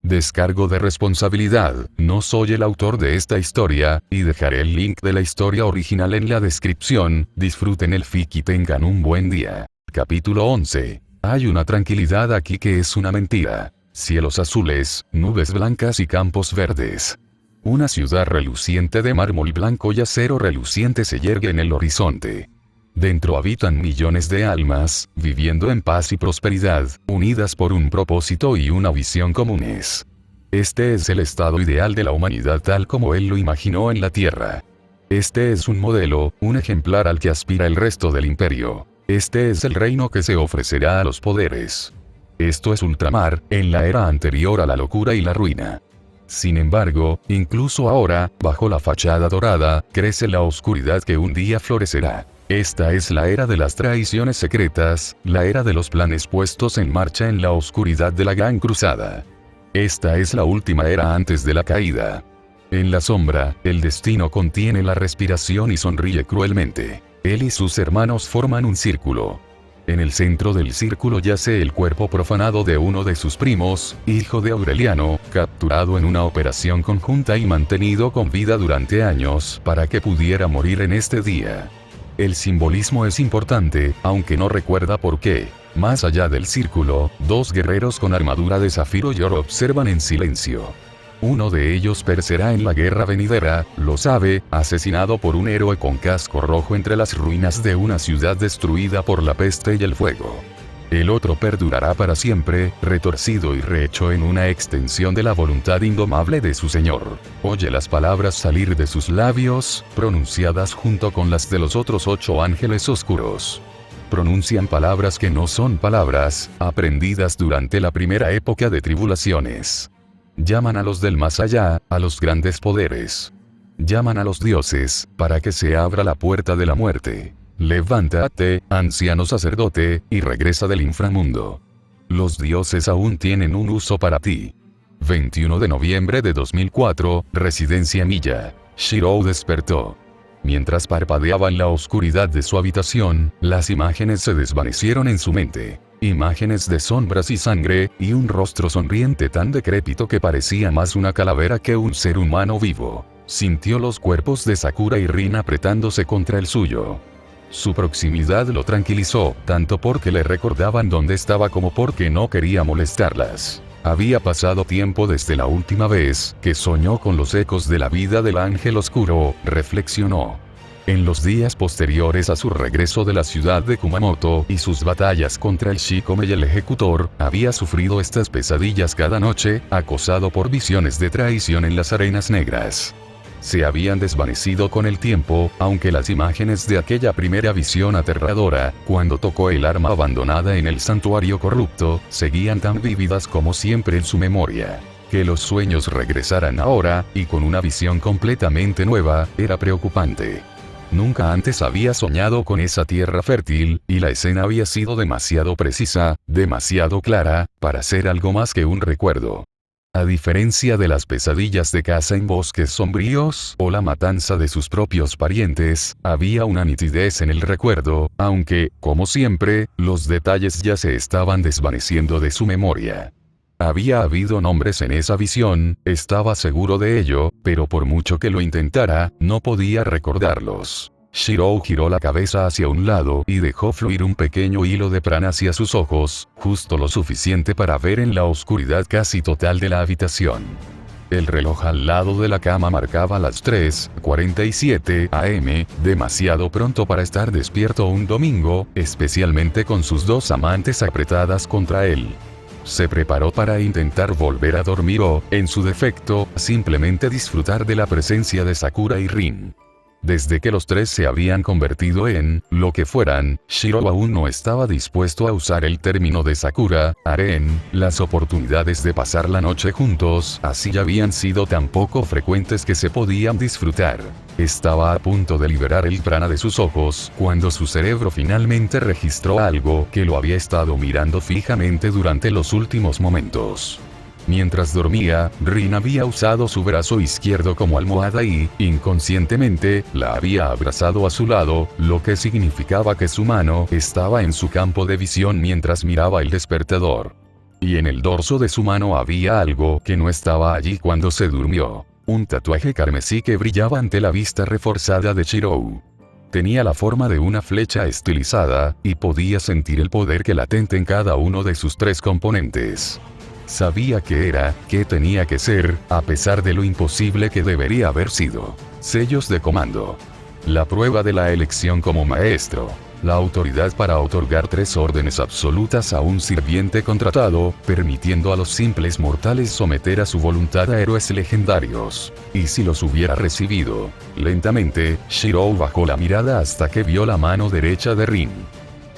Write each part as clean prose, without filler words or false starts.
Descargo de responsabilidad, no soy el autor de esta historia, y dejaré el link de la historia original en la descripción. Disfruten el fic y tengan un buen día. Capítulo 11. Hay una tranquilidad aquí que es una mentira. Cielos azules, nubes blancas y campos verdes. Una ciudad reluciente de mármol blanco y acero reluciente se yergue en el horizonte. Dentro habitan millones de almas, viviendo en paz y prosperidad, unidas por un propósito y una visión comunes. Este es el estado ideal de la humanidad tal como él lo imaginó en la Tierra. Este es un modelo, un ejemplar al que aspira el resto del imperio. Este es el reino que se ofrecerá a los poderes. Esto es ultramar, en la era anterior a la locura y la ruina. Sin embargo, incluso ahora, bajo la fachada dorada, crece la oscuridad que un día florecerá. Esta es la era de las traiciones secretas, la era de los planes puestos en marcha en la oscuridad de la Gran Cruzada. Esta es la última era antes de la caída. En la sombra, el destino contiene la respiración y sonríe cruelmente. Él y sus hermanos forman un círculo. En el centro del círculo yace el cuerpo profanado de uno de sus primos, hijo de Aureliano, capturado en una operación conjunta y mantenido con vida durante años para que pudiera morir en este día. El simbolismo es importante, aunque no recuerda por qué. Más allá del círculo, dos guerreros con armadura de zafiro y oro observan en silencio. Uno de ellos perecerá en la guerra venidera, lo sabe, asesinado por un héroe con casco rojo entre las ruinas de una ciudad destruida por la peste y el fuego. El otro perdurará para siempre, retorcido y rehecho en una extensión de la voluntad indomable de su Señor. Oye las palabras salir de sus labios, pronunciadas junto con las de los otros 8 ángeles oscuros. Pronuncian palabras que no son palabras, aprendidas durante la primera época de tribulaciones. Llaman a los del más allá, a los grandes poderes. Llaman a los dioses, para que se abra la puerta de la muerte. Levántate, anciano sacerdote, y regresa del inframundo. Los dioses aún tienen un uso para ti. 21 de noviembre de 2004, Residencia Milla. Shirou despertó. Mientras parpadeaba en la oscuridad de su habitación, las imágenes se desvanecieron en su mente. Imágenes de sombras y sangre, y un rostro sonriente tan decrépito que parecía más una calavera que un ser humano vivo. Sintió los cuerpos de Sakura y Rin apretándose contra el suyo. Su proximidad lo tranquilizó, tanto porque le recordaban dónde estaba como porque no quería molestarlas. Había pasado tiempo desde la última vez que soñó con los ecos de la vida del ángel oscuro, reflexionó. En los días posteriores a su regreso de la ciudad de Kumamoto y sus batallas contra el Shikome y el Ejecutor, había sufrido estas pesadillas cada noche, acosado por visiones de traición en las arenas negras. Se habían desvanecido con el tiempo, aunque las imágenes de aquella primera visión aterradora, cuando tocó el arma abandonada en el santuario corrupto, seguían tan vívidas como siempre en su memoria. Que los sueños regresaran ahora, y con una visión completamente nueva, era preocupante. Nunca antes había soñado con esa tierra fértil, y la escena había sido demasiado precisa, demasiado clara, para ser algo más que un recuerdo. A diferencia de las pesadillas de caza en bosques sombríos, o la matanza de sus propios parientes, había una nitidez en el recuerdo, aunque, como siempre, los detalles ya se estaban desvaneciendo de su memoria. Había habido nombres en esa visión, estaba seguro de ello, pero por mucho que lo intentara, no podía recordarlos. Shirou giró la cabeza hacia un lado y dejó fluir un pequeño hilo de prana hacia sus ojos, justo lo suficiente para ver en la oscuridad casi total de la habitación. El reloj al lado de la cama marcaba las 3:47 am, demasiado pronto para estar despierto un domingo, especialmente con sus 2 amantes apretadas contra él. Se preparó para intentar volver a dormir o, en su defecto, simplemente disfrutar de la presencia de Sakura y Rin. Desde que los tres se habían convertido en lo que fueran, Shirou aún no estaba dispuesto a usar el término de Sakura, harén. Las oportunidades de pasar la noche juntos así habían sido tan poco frecuentes que se podían disfrutar. Estaba a punto de liberar el prana de sus ojos cuando su cerebro finalmente registró algo que lo había estado mirando fijamente durante los últimos momentos. Mientras dormía, Rin había usado su brazo izquierdo como almohada y, inconscientemente, la había abrazado a su lado, lo que significaba que su mano estaba en su campo de visión mientras miraba el despertador. Y en el dorso de su mano había algo que no estaba allí cuando se durmió. Un tatuaje carmesí que brillaba ante la vista reforzada de Shirou. Tenía la forma de una flecha estilizada, y podía sentir el poder que latente en cada uno de sus 3 componentes. Sabía qué era, qué tenía que ser, a pesar de lo imposible que debería haber sido. Sellos de comando. La prueba de la elección como maestro. La autoridad para otorgar 3 órdenes absolutas a un sirviente contratado, permitiendo a los simples mortales someter a su voluntad a héroes legendarios. Y si los hubiera recibido. Lentamente, Shirou bajó la mirada hasta que vio la mano derecha de Rin.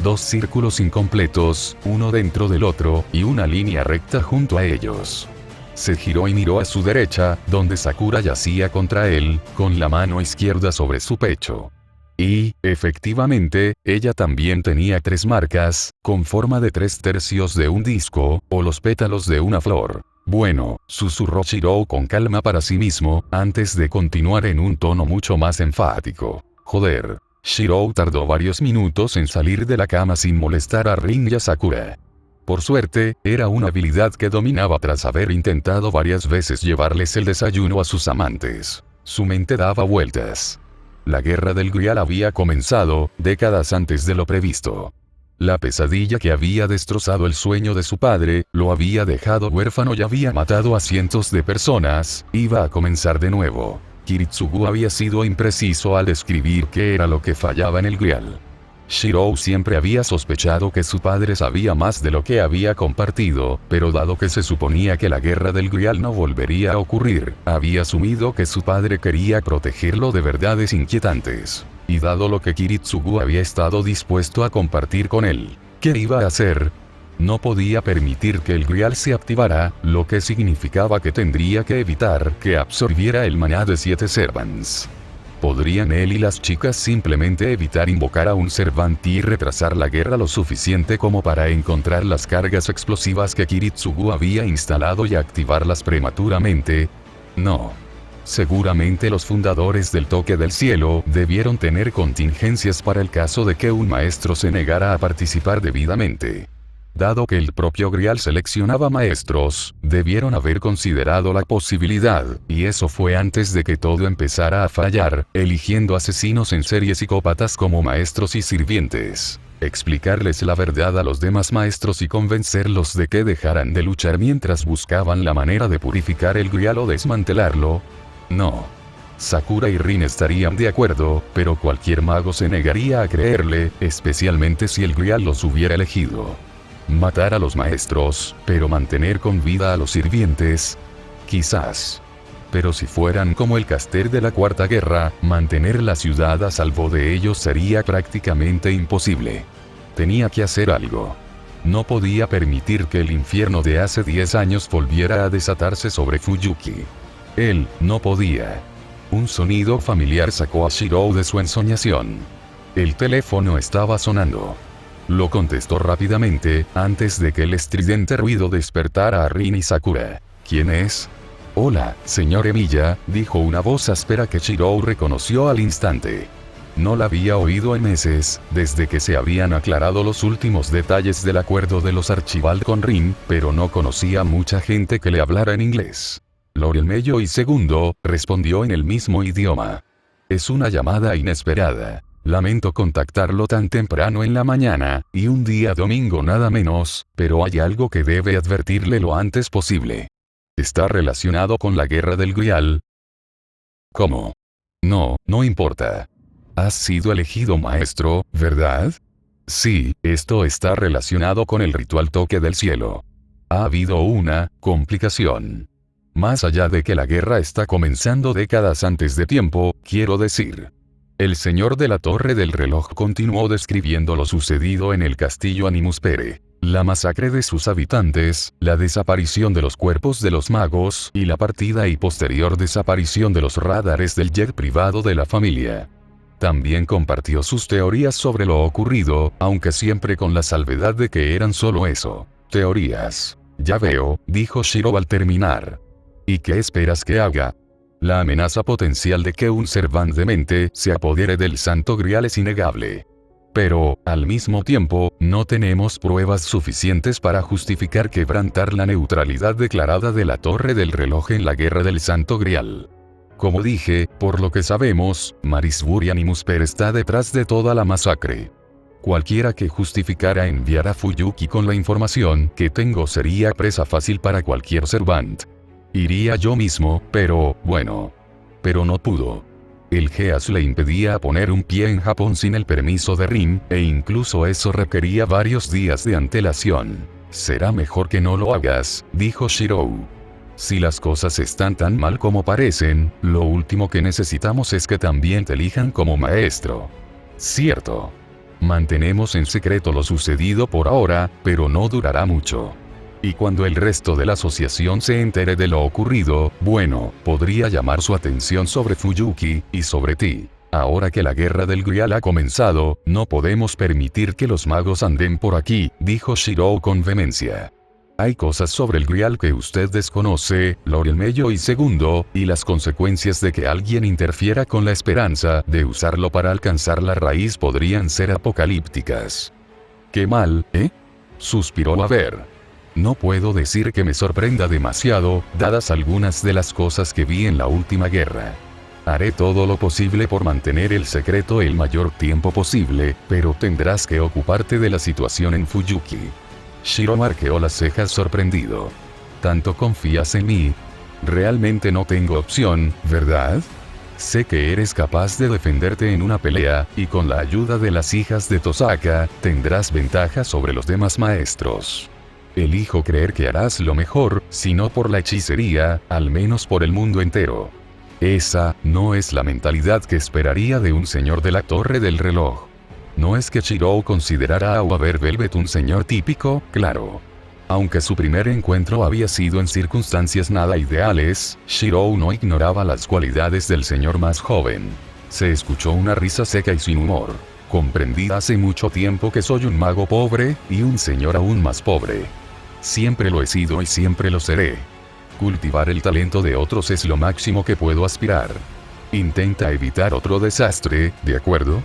2 círculos incompletos, uno dentro del otro, y una línea recta junto a ellos. Se giró y miró a su derecha, donde Sakura yacía contra él, con la mano izquierda sobre su pecho. Y, efectivamente, ella también tenía 3 marcas, con forma de 3/3 de un disco, o los pétalos de una flor. Bueno, susurró Shirou con calma para sí mismo, antes de continuar en un tono mucho más enfático. Joder. Shirou tardó varios minutos en salir de la cama sin molestar a Rin y a Sakura. Por suerte, era una habilidad que dominaba tras haber intentado varias veces llevarles el desayuno a sus amantes. Su mente daba vueltas. La guerra del Grial había comenzado, décadas antes de lo previsto. La pesadilla que había destrozado el sueño de su padre, lo había dejado huérfano y había matado a cientos de personas, iba a comenzar de nuevo. Kiritsugu había sido impreciso al describir qué era lo que fallaba en el Grial. Shirou siempre había sospechado que su padre sabía más de lo que había compartido, pero dado que se suponía que la guerra del Grial no volvería a ocurrir, había asumido que su padre quería protegerlo de verdades inquietantes. Y dado lo que Kiritsugu había estado dispuesto a compartir con él, ¿qué iba a hacer? No podía permitir que el Grial se activara, lo que significaba que tendría que evitar que absorbiera el maná de 7 Servants. ¿Podrían él y las chicas simplemente evitar invocar a un Servant y retrasar la guerra lo suficiente como para encontrar las cargas explosivas que Kiritsugu había instalado y activarlas prematuramente? No. Seguramente los fundadores del Toque del Cielo debieron tener contingencias para el caso de que un maestro se negara a participar debidamente. Dado que el propio Grial seleccionaba maestros, debieron haber considerado la posibilidad, y eso fue antes de que todo empezara a fallar, eligiendo asesinos en serie psicópatas como maestros y sirvientes. Explicarles la verdad a los demás maestros y convencerlos de que dejaran de luchar mientras buscaban la manera de purificar el Grial o desmantelarlo. No. Sakura y Rin estarían de acuerdo, pero cualquier mago se negaría a creerle, especialmente si el Grial los hubiera elegido. Matar a los maestros, pero mantener con vida a los sirvientes. Quizás. Pero si fueran como el Caster de la Cuarta Guerra, mantener la ciudad a salvo de ellos sería prácticamente imposible. Tenía que hacer algo. No podía permitir que el infierno de hace 10 años volviera a desatarse sobre Fuyuki. Él no podía. Un sonido familiar sacó a Shirou de su ensoñación. El teléfono estaba sonando. Lo contestó rápidamente, antes de que el estridente ruido despertara a Rin y Sakura. ¿Quién es? Hola, señor Emiya, dijo una voz áspera que Shirou reconoció al instante. No la había oído en meses, desde que se habían aclarado los últimos detalles del acuerdo de los Archibald con Rin, pero no conocía mucha gente que le hablara en inglés. Laurel Mello y segundo, respondió en el mismo idioma. Es una llamada inesperada. Lamento contactarlo tan temprano en la mañana, y un día domingo nada menos, pero hay algo que debe advertirle lo antes posible. ¿Está relacionado con la guerra del Grial? ¿Cómo? No, no importa. Has sido elegido maestro, ¿verdad? Sí, esto está relacionado con el ritual Toque del Cielo. Ha habido una complicación. Más allá de que la guerra está comenzando décadas antes de tiempo, quiero decir. El señor de la Torre del Reloj continuó describiendo lo sucedido en el castillo Animus Pere. La masacre de sus habitantes, la desaparición de los cuerpos de los magos y la partida y posterior desaparición de los radares del jet privado de la familia. También compartió sus teorías sobre lo ocurrido, aunque siempre con la salvedad de que eran solo eso. Teorías. Ya veo, dijo Shirou al terminar. ¿Y qué esperas que haga? La amenaza potencial de que un Servant demente se apodere del Santo Grial es innegable. Pero, al mismo tiempo, no tenemos pruebas suficientes para justificar quebrantar la neutralidad declarada de la Torre del Reloj en la Guerra del Santo Grial. Como dije, por lo que sabemos, Marisburian y Musper está detrás de toda la masacre. Cualquiera que justificara enviar a Fuyuki con la información que tengo sería presa fácil para cualquier Servant. Iría yo mismo, pero, bueno. Pero no pudo. El GEAS le impedía poner un pie en Japón sin el permiso de Rin, e incluso eso requería varios días de antelación. Será mejor que no lo hagas, dijo Shirou. Si las cosas están tan mal como parecen, lo último que necesitamos es que también te elijan como maestro. Cierto. Mantenemos en secreto lo sucedido por ahora, pero no durará mucho. Y cuando el resto de la asociación se entere de lo ocurrido, bueno, podría llamar su atención sobre Fuyuki, y sobre ti. Ahora que la guerra del Grial ha comenzado, no podemos permitir que los magos anden por aquí, dijo Shirou con vehemencia. Hay cosas sobre el Grial que usted desconoce, Lord Mello y segundo, y las consecuencias de que alguien interfiera con la esperanza de usarlo para alcanzar la raíz podrían ser apocalípticas. Qué mal, ¿eh? Suspiró Aver. No puedo decir que me sorprenda demasiado, dadas algunas de las cosas que vi en la última guerra. Haré todo lo posible por mantener el secreto el mayor tiempo posible, pero tendrás que ocuparte de la situación en Fuyuki. Shirou arqueó las cejas sorprendido. ¿Tanto confías en mí? Realmente no tengo opción, ¿verdad? Sé que eres capaz de defenderte en una pelea, y con la ayuda de las hijas de Tosaka, tendrás ventaja sobre los demás maestros. Elijo creer que harás lo mejor, si no por la hechicería, al menos por el mundo entero. Esa no es la mentalidad que esperaría de un señor de la Torre del Reloj. No es que Shirou considerara a Waver Velvet un señor típico, claro. Aunque su primer encuentro había sido en circunstancias nada ideales, Shirou no ignoraba las cualidades del señor más joven. Se escuchó una risa seca y sin humor. Comprendí hace mucho tiempo que soy un mago pobre, y un señor aún más pobre. Siempre lo he sido y siempre lo seré. Cultivar el talento de otros es lo máximo que puedo aspirar. Intenta evitar otro desastre, ¿de acuerdo?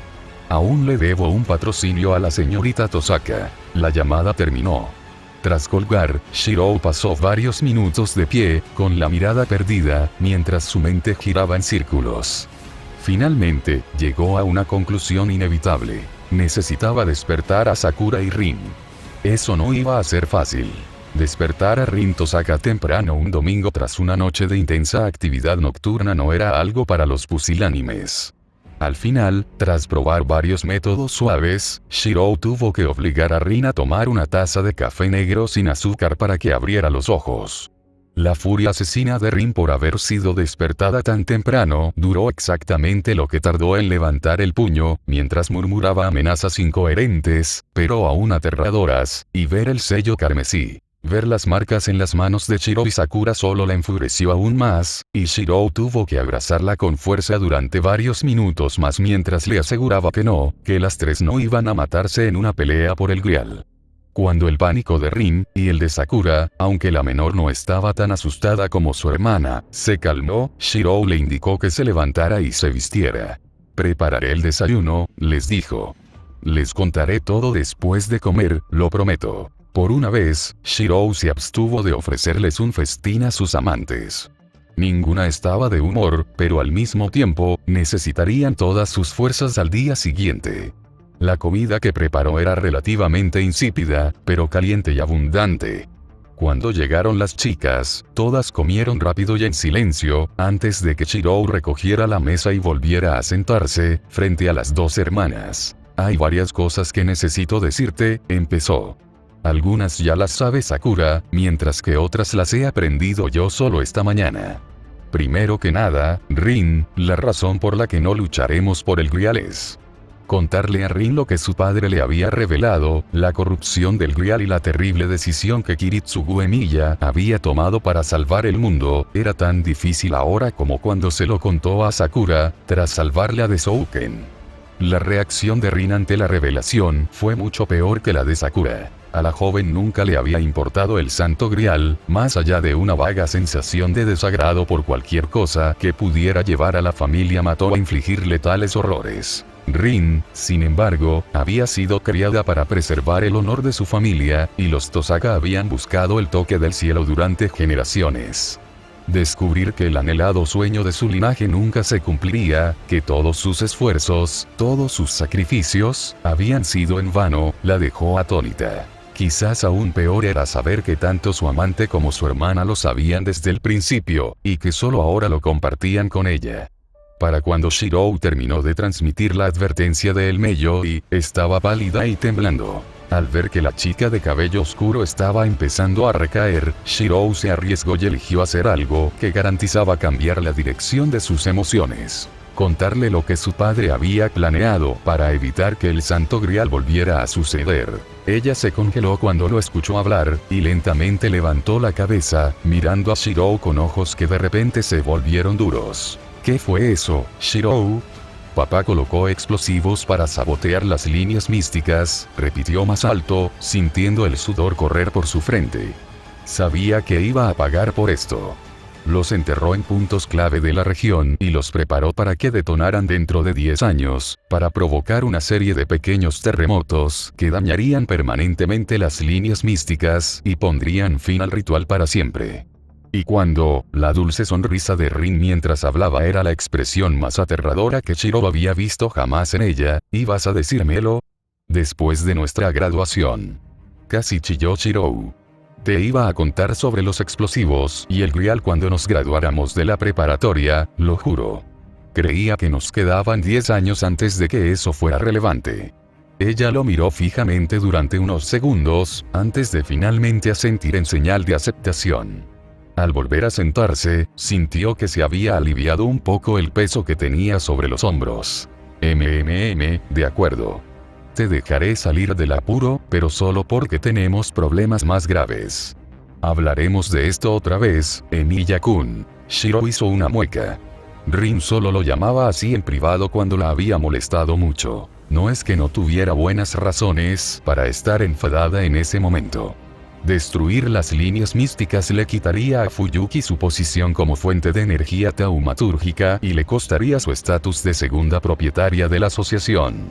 Aún le debo un patrocinio a la señorita Tosaka. La llamada terminó. Tras colgar, Shirou pasó varios minutos de pie, con la mirada perdida, mientras su mente giraba en círculos. Finalmente, llegó a una conclusión inevitable. Necesitaba despertar a Sakura y Rin. Eso no iba a ser fácil. Despertar a Rin Tosaka temprano un domingo tras una noche de intensa actividad nocturna no era algo para los pusilánimes. Al final, tras probar varios métodos suaves, Shirou tuvo que obligar a Rin a tomar una taza de café negro sin azúcar para que abriera los ojos. La furia asesina de Rin por haber sido despertada tan temprano duró exactamente lo que tardó en levantar el puño, mientras murmuraba amenazas incoherentes, pero aún aterradoras, y ver el sello carmesí. Ver las marcas en las manos de Shirou y Sakura solo la enfureció aún más, y Shirou tuvo que abrazarla con fuerza durante varios minutos más mientras le aseguraba que las tres no iban a matarse en una pelea por el Grial. Cuando el pánico de Rin, y el de Sakura, aunque la menor no estaba tan asustada como su hermana, se calmó, Shirou le indicó que se levantara y se vistiera. Prepararé el desayuno, les dijo. Les contaré todo después de comer, lo prometo. Por una vez, Shirou se abstuvo de ofrecerles un festín a sus amantes. Ninguna estaba de humor, pero al mismo tiempo, necesitarían todas sus fuerzas al día siguiente. La comida que preparó era relativamente insípida, pero caliente y abundante. Cuando llegaron las chicas, todas comieron rápido y en silencio, antes de que Shirou recogiera la mesa y volviera a sentarse, frente a las dos hermanas. Hay varias cosas que necesito decirte, empezó. Algunas ya las sabe Sakura, mientras que otras las he aprendido yo solo esta mañana. Primero que nada, Rin, la razón por la que no lucharemos por el Grial es contarle a Rin lo que su padre le había revelado, la corrupción del Grial y la terrible decisión que Kiritsugu Emiya había tomado para salvar el mundo, era tan difícil ahora como cuando se lo contó a Sakura, tras salvarle a Desouken. La reacción de Rin ante la revelación fue mucho peor que la de Sakura. A la joven nunca le había importado el Santo Grial, más allá de una vaga sensación de desagrado por cualquier cosa que pudiera llevar a la familia Matō a infligirle tales horrores. Rin, sin embargo, había sido criada para preservar el honor de su familia, y los Tosaka habían buscado el toque del cielo durante generaciones. Descubrir que el anhelado sueño de su linaje nunca se cumpliría, que todos sus esfuerzos, todos sus sacrificios, habían sido en vano, la dejó atónita. Quizás aún peor era saber que tanto su amante como su hermana lo sabían desde el principio, y que solo ahora lo compartían con ella. Para cuando Shirou terminó de transmitir la advertencia de El Meiyōi, estaba pálida y temblando. Al ver que la chica de cabello oscuro estaba empezando a recaer, Shirou se arriesgó y eligió hacer algo que garantizaba cambiar la dirección de sus emociones. Contarle lo que su padre había planeado para evitar que el Santo Grial volviera a suceder. Ella se congeló cuando lo escuchó hablar, y lentamente levantó la cabeza, mirando a Shirou con ojos que de repente se volvieron duros. ¿Qué fue eso, Shirou? Papá colocó explosivos para sabotear las líneas místicas, repitió más alto, sintiendo el sudor correr por su frente. Sabía que iba a pagar por esto. Los enterró en puntos clave de la región y los preparó para que detonaran dentro de 10 años, para provocar una serie de pequeños terremotos que dañarían permanentemente las líneas místicas y pondrían fin al ritual para siempre. Y cuando, la dulce sonrisa de Rin mientras hablaba era la expresión más aterradora que Shirou había visto jamás en ella, ¿ibas a decírmelo? Después de nuestra graduación. Casi chilló Shirou. Te iba a contar sobre los explosivos y el grial cuando nos graduáramos de la preparatoria, lo juro. Creía que nos quedaban 10 años antes de que eso fuera relevante. Ella lo miró fijamente durante unos segundos, antes de finalmente asentir en señal de aceptación. Al volver a sentarse, sintió que se había aliviado un poco el peso que tenía sobre los hombros. De acuerdo. Te dejaré salir del apuro, pero solo porque tenemos problemas más graves. Hablaremos de esto otra vez, Emiya-kun. Shirou hizo una mueca. Rin solo lo llamaba así en privado cuando la había molestado mucho. No es que no tuviera buenas razones para estar enfadada en ese momento. Destruir las líneas místicas le quitaría a Fuyuki su posición como fuente de energía taumatúrgica y le costaría su estatus de segunda propietaria de la asociación.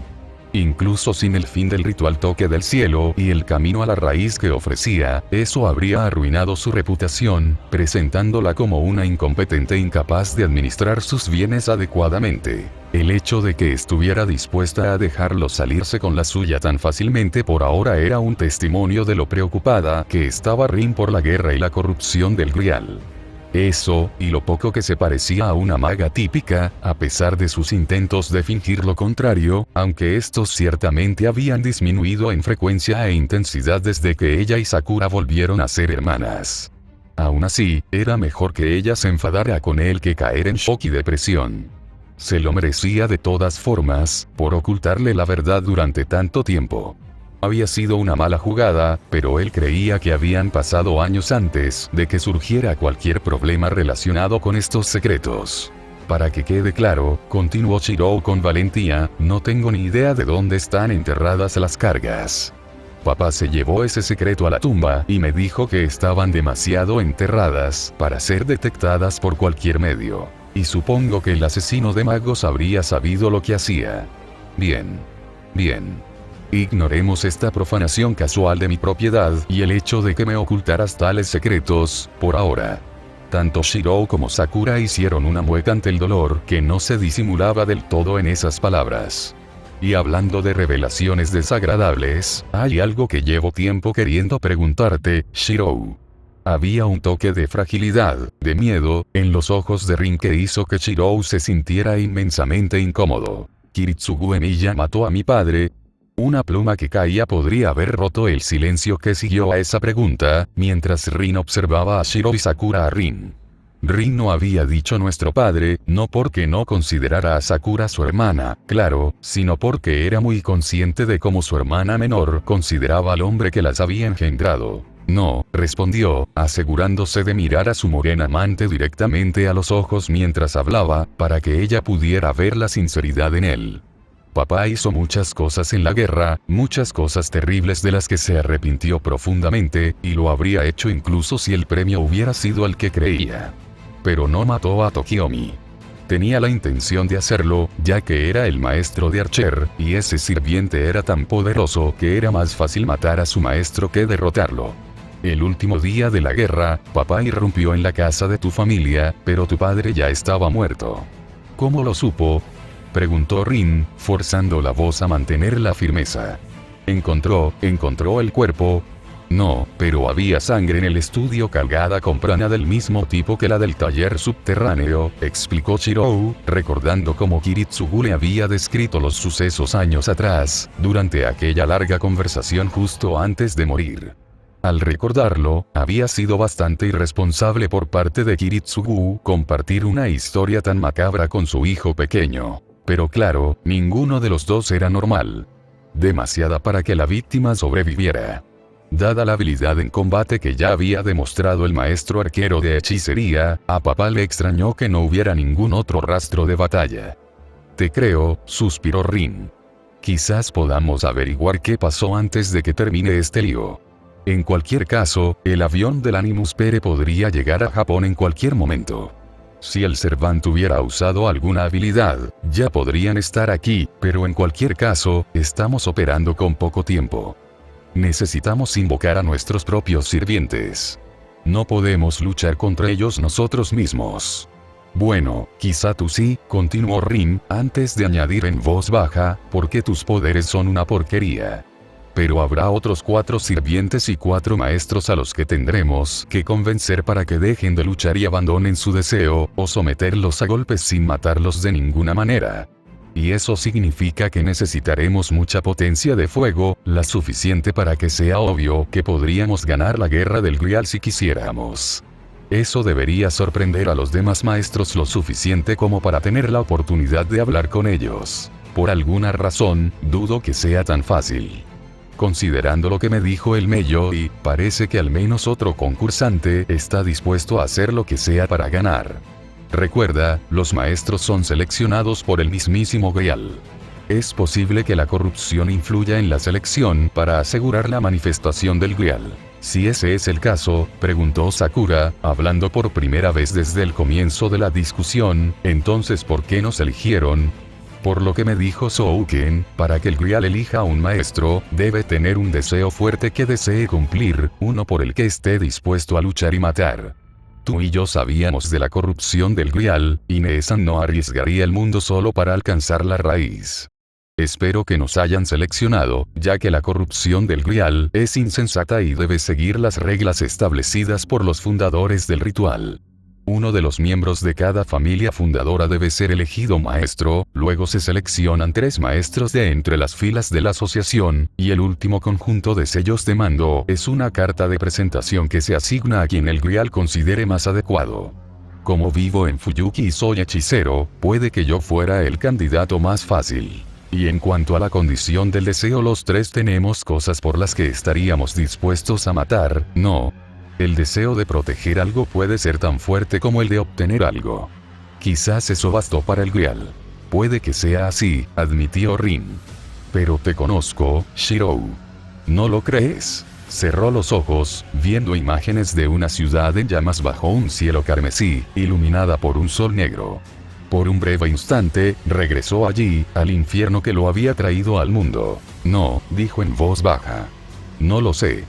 Incluso sin el fin del ritual toque del cielo y el camino a la raíz que ofrecía, eso habría arruinado su reputación, presentándola como una incompetente incapaz de administrar sus bienes adecuadamente. El hecho de que estuviera dispuesta a dejarlo salirse con la suya tan fácilmente por ahora era un testimonio de lo preocupada que estaba Rin por la guerra y la corrupción del Grial. Eso, y lo poco que se parecía a una maga típica, a pesar de sus intentos de fingir lo contrario, aunque estos ciertamente habían disminuido en frecuencia e intensidad desde que ella y Sakura volvieron a ser hermanas. Aún así, era mejor que ella se enfadara con él que caer en shock y depresión. Se lo merecía de todas formas, por ocultarle la verdad durante tanto tiempo. Había sido una mala jugada, pero él creía que habían pasado años antes de que surgiera cualquier problema relacionado con estos secretos. Para que quede claro, continuó Shirou con valentía, no tengo ni idea de dónde están enterradas las cargas. Papá se llevó ese secreto a la tumba y me dijo que estaban demasiado enterradas para ser detectadas por cualquier medio. Y supongo que el asesino de magos habría sabido lo que hacía. Bien. Ignoremos esta profanación casual de mi propiedad y el hecho de que me ocultaras tales secretos, por ahora. Tanto Shirou como Sakura hicieron una mueca ante el dolor que no se disimulaba del todo en esas palabras. Y hablando de revelaciones desagradables, hay algo que llevo tiempo queriendo preguntarte, Shirou. Había un toque de fragilidad, de miedo, en los ojos de Rin que hizo que Shirou se sintiera inmensamente incómodo. Kiritsugu Emiya mató a mi padre. Una pluma que caía podría haber roto el silencio que siguió a esa pregunta, mientras Rin observaba a Shirou y Sakura a Rin. Rin no había dicho nuestro padre, no porque no considerara a Sakura su hermana, claro, sino porque era muy consciente de cómo su hermana menor consideraba al hombre que las había engendrado. No, respondió, asegurándose de mirar a su morena amante directamente a los ojos mientras hablaba, para que ella pudiera ver la sinceridad en él. Papá hizo muchas cosas en la guerra, muchas cosas terribles de las que se arrepintió profundamente, y lo habría hecho incluso si el premio hubiera sido el que creía. Pero no mató a Tokiomi. Tenía la intención de hacerlo, ya que era el maestro de Archer, y ese sirviente era tan poderoso que era más fácil matar a su maestro que derrotarlo. El último día de la guerra, papá irrumpió en la casa de tu familia, pero tu padre ya estaba muerto. ¿Cómo lo supo?, preguntó Rin, forzando la voz a mantener la firmeza. ¿Encontró el cuerpo? No, pero había sangre en el estudio cargada con prana del mismo tipo que la del taller subterráneo, explicó Shirou, recordando cómo Kiritsugu le había descrito los sucesos años atrás, durante aquella larga conversación justo antes de morir. Al recordarlo, había sido bastante irresponsable por parte de Kiritsugu compartir una historia tan macabra con su hijo pequeño. Pero claro, ninguno de los dos era normal. Demasiada para que la víctima sobreviviera. Dada la habilidad en combate que ya había demostrado el maestro arquero de hechicería, a papá le extrañó que no hubiera ningún otro rastro de batalla. Te creo, suspiró Rin. Quizás podamos averiguar qué pasó antes de que termine este lío. En cualquier caso, el avión del Animus Pere podría llegar a Japón en cualquier momento. Si el Servant hubiera usado alguna habilidad, ya podrían estar aquí, pero en cualquier caso, estamos operando con poco tiempo. Necesitamos invocar a nuestros propios sirvientes. No podemos luchar contra ellos nosotros mismos. Bueno, quizá tú sí, continuó Rin, antes de añadir en voz baja, porque tus poderes son una porquería. Pero habrá otros 4 sirvientes y 4 maestros a los que tendremos que convencer para que dejen de luchar y abandonen su deseo, o someterlos a golpes sin matarlos de ninguna manera. Y eso significa que necesitaremos mucha potencia de fuego, la suficiente para que sea obvio que podríamos ganar la guerra del Grial si quisiéramos. Eso debería sorprender a los demás maestros lo suficiente como para tener la oportunidad de hablar con ellos. Por alguna razón, dudo que sea tan fácil. Considerando lo que me dijo el Meiyōi, parece que al menos otro concursante está dispuesto a hacer lo que sea para ganar. Recuerda, los maestros son seleccionados por el mismísimo Grial. Es posible que la corrupción influya en la selección para asegurar la manifestación del Grial. Si ese es el caso, preguntó Sakura, hablando por primera vez desde el comienzo de la discusión, entonces ¿por qué nos eligieron? Por lo que me dijo Souken, para que el Grial elija a un maestro, debe tener un deseo fuerte que desee cumplir, uno por el que esté dispuesto a luchar y matar. Tú y yo sabíamos de la corrupción del Grial, y Neesan no arriesgaría el mundo solo para alcanzar la raíz. Espero que nos hayan seleccionado, ya que la corrupción del Grial es insensata y debe seguir las reglas establecidas por los fundadores del ritual. Uno de los miembros de cada familia fundadora debe ser elegido maestro, luego se seleccionan 3 maestros de entre las filas de la asociación, y el último conjunto de sellos de mando es una carta de presentación que se asigna a quien el Grial considere más adecuado. Como vivo en Fuyuki y soy hechicero, puede que yo fuera el candidato más fácil. Y en cuanto a la condición del deseo, los 3 tenemos cosas por las que estaríamos dispuestos a matar, ¿no? El deseo de proteger algo puede ser tan fuerte como el de obtener algo. Quizás eso bastó para el Grial. Puede que sea así, admitió Rin. Pero te conozco, Shirou. ¿No lo crees? Cerró los ojos, viendo imágenes de una ciudad en llamas bajo un cielo carmesí, iluminada por un sol negro. Por un breve instante, regresó allí, al infierno que lo había traído al mundo. No, dijo en voz baja. No lo sé.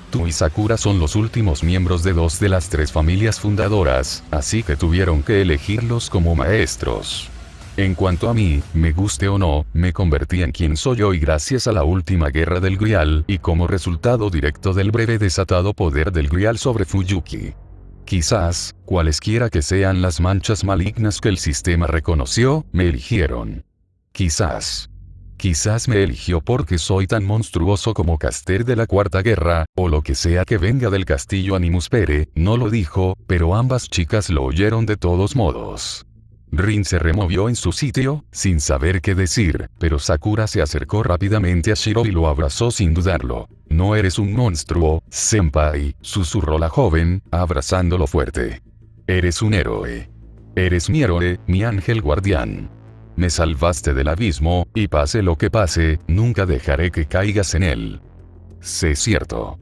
Tú y Sakura son los últimos miembros de 2 de las 3 familias fundadoras, así que tuvieron que elegirlos como maestros. En cuanto a mí, me guste o no, me convertí en quien soy hoy gracias a la última guerra del Grial, y como resultado directo del breve desatado poder del Grial sobre Fuyuki. Quizás, cualesquiera que sean las manchas malignas que el sistema reconoció, me eligieron. Quizás me eligió porque soy tan monstruoso como Caster de la Cuarta Guerra, o lo que sea que venga del castillo Animus Pere, no lo dijo, pero ambas chicas lo oyeron de todos modos. Rin se removió en su sitio, sin saber qué decir, pero Sakura se acercó rápidamente a Shiro y lo abrazó sin dudarlo. No eres un monstruo, senpai, susurró la joven, abrazándolo fuerte. Eres un héroe. Eres mi héroe, mi ángel guardián. Me salvaste del abismo, y pase lo que pase, nunca dejaré que caigas en él. Sé cierto.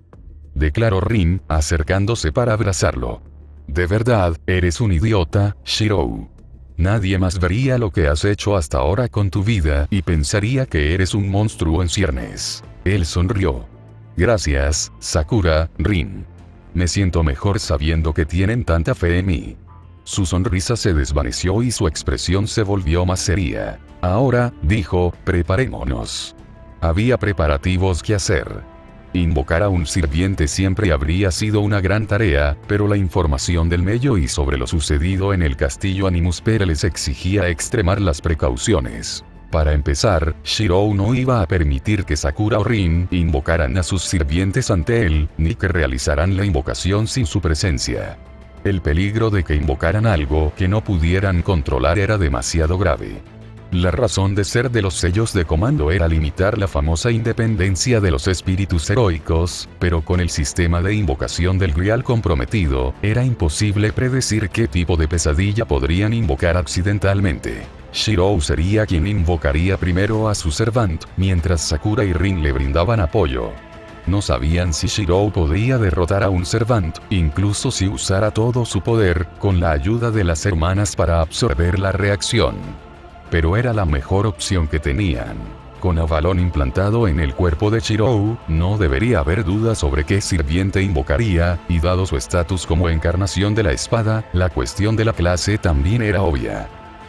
Declaró Rin, acercándose para abrazarlo. De verdad, eres un idiota, Shirou. Nadie más vería lo que has hecho hasta ahora con tu vida y pensaría que eres un monstruo en ciernes. Él sonrió. Gracias, Sakura, Rin. Me siento mejor sabiendo que tienen tanta fe en mí. Su sonrisa se desvaneció y su expresión se volvió más seria. Ahora, dijo, preparémonos. Había preparativos que hacer. Invocar a un sirviente siempre habría sido una gran tarea, pero la información del Meiji sobre lo sucedido en el castillo Animuspera les exigía extremar las precauciones. Para empezar, Shirou no iba a permitir que Sakura o Rin invocaran a sus sirvientes ante él, ni que realizaran la invocación sin su presencia. El peligro de que invocaran algo que no pudieran controlar era demasiado grave. La razón de ser de los sellos de comando era limitar la famosa independencia de los espíritus heroicos, pero con el sistema de invocación del Grial comprometido, era imposible predecir qué tipo de pesadilla podrían invocar accidentalmente. Shirou sería quien invocaría primero a su Servant, mientras Sakura y Rin le brindaban apoyo. No sabían si Shirou podía derrotar a un Servant, incluso si usara todo su poder, con la ayuda de las hermanas para absorber la reacción. Pero era la mejor opción que tenían. Con Avalon implantado en el cuerpo de Shirou, no debería haber duda sobre qué sirviente invocaría, y dado su estatus como encarnación de la espada, la cuestión de la clase también era obvia.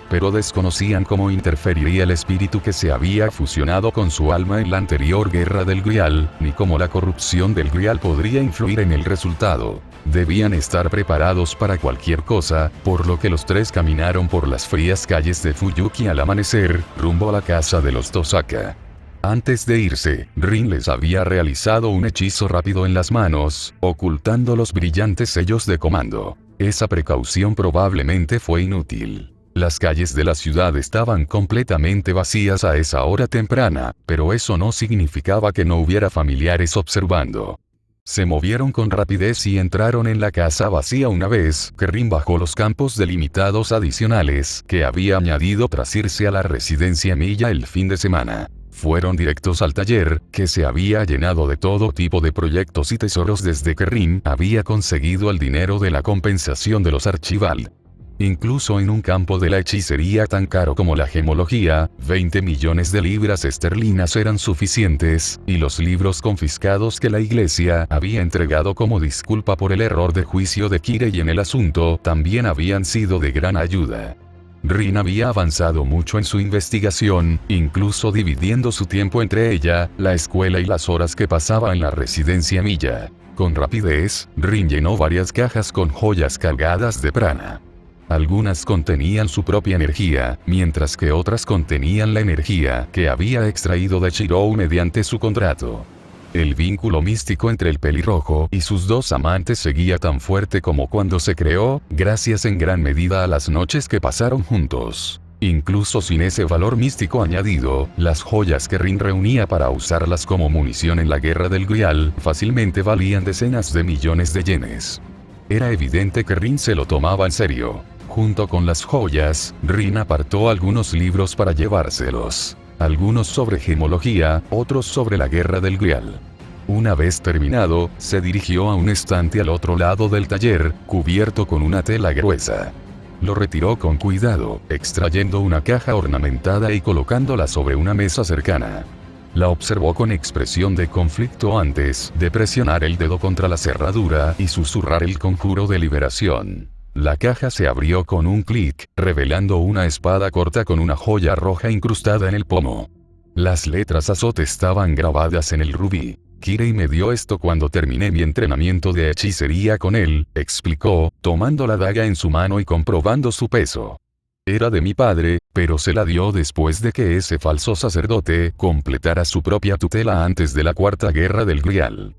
Pero desconocían cómo interferiría el espíritu que se había fusionado con su alma en la anterior guerra del Grial, ni cómo la corrupción del Grial podría influir en el resultado. Debían estar preparados para cualquier cosa, por lo que los tres caminaron por las frías calles de Fuyuki al amanecer, rumbo a la casa de los Tosaka. Antes de irse, Rin les había realizado un hechizo rápido en las manos, ocultando los brillantes sellos de comando. Esa precaución probablemente fue inútil. Las calles de la ciudad estaban completamente vacías a esa hora temprana, pero eso no significaba que no hubiera familiares observando. Se movieron con rapidez y entraron en la casa vacía una vez que Rin bajó los campos delimitados adicionales que había añadido tras irse a la residencia Miya el fin de semana. Fueron directos al taller, que se había llenado de todo tipo de proyectos y tesoros desde que Rin había conseguido el dinero de la compensación de los Archibald. Incluso en un campo de la hechicería tan caro como la gemología, 20 millones de libras esterlinas eran suficientes, y los libros confiscados que la iglesia había entregado como disculpa por el error de juicio de Kirei en el asunto también habían sido de gran ayuda. Rin había avanzado mucho en su investigación, incluso dividiendo su tiempo entre ella, la escuela y las horas que pasaba en la residencia Miya. Con rapidez, Rin llenó varias cajas con joyas cargadas de prana. Algunas contenían su propia energía, mientras que otras contenían la energía que había extraído de Shirou mediante su contrato. El vínculo místico entre el pelirrojo y sus dos amantes seguía tan fuerte como cuando se creó, gracias en gran medida a las noches que pasaron juntos. Incluso sin ese valor místico añadido, las joyas que Rin reunía para usarlas como munición en la guerra del Grial fácilmente valían decenas de millones de yenes. Era evidente que Rin se lo tomaba en serio. Junto con las joyas, Rin apartó algunos libros para llevárselos. Algunos sobre gemología, otros sobre la guerra del Grial. Una vez terminado, se dirigió a un estante al otro lado del taller, cubierto con una tela gruesa. Lo retiró con cuidado, extrayendo una caja ornamentada y colocándola sobre una mesa cercana. La observó con expresión de conflicto antes de presionar el dedo contra la cerradura y susurrar el conjuro de liberación. La caja se abrió con un clic, revelando una espada corta con una joya roja incrustada en el pomo. Las letras Azot estaban grabadas en el rubí. Kirei me dio esto cuando terminé mi entrenamiento de hechicería con él, explicó, tomando la daga en su mano y comprobando su peso. Era de mi padre, pero se la dio después de que ese falso sacerdote completara su propia tutela antes de la Cuarta Guerra del Grial.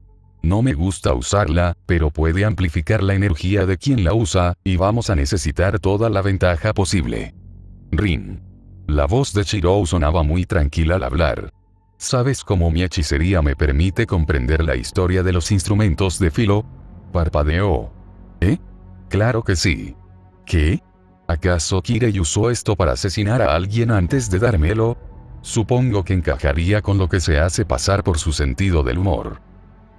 No me gusta usarla, pero puede amplificar la energía de quien la usa, y vamos a necesitar toda la ventaja posible. Rin. La voz de Shirou sonaba muy tranquila al hablar. ¿Sabes cómo mi hechicería me permite comprender la historia de los instrumentos de filo? Parpadeó. ¿Eh? Claro que sí. ¿Qué? ¿Acaso Kirei usó esto para asesinar a alguien antes de dármelo? Supongo que encajaría con lo que se hace pasar por su sentido del humor.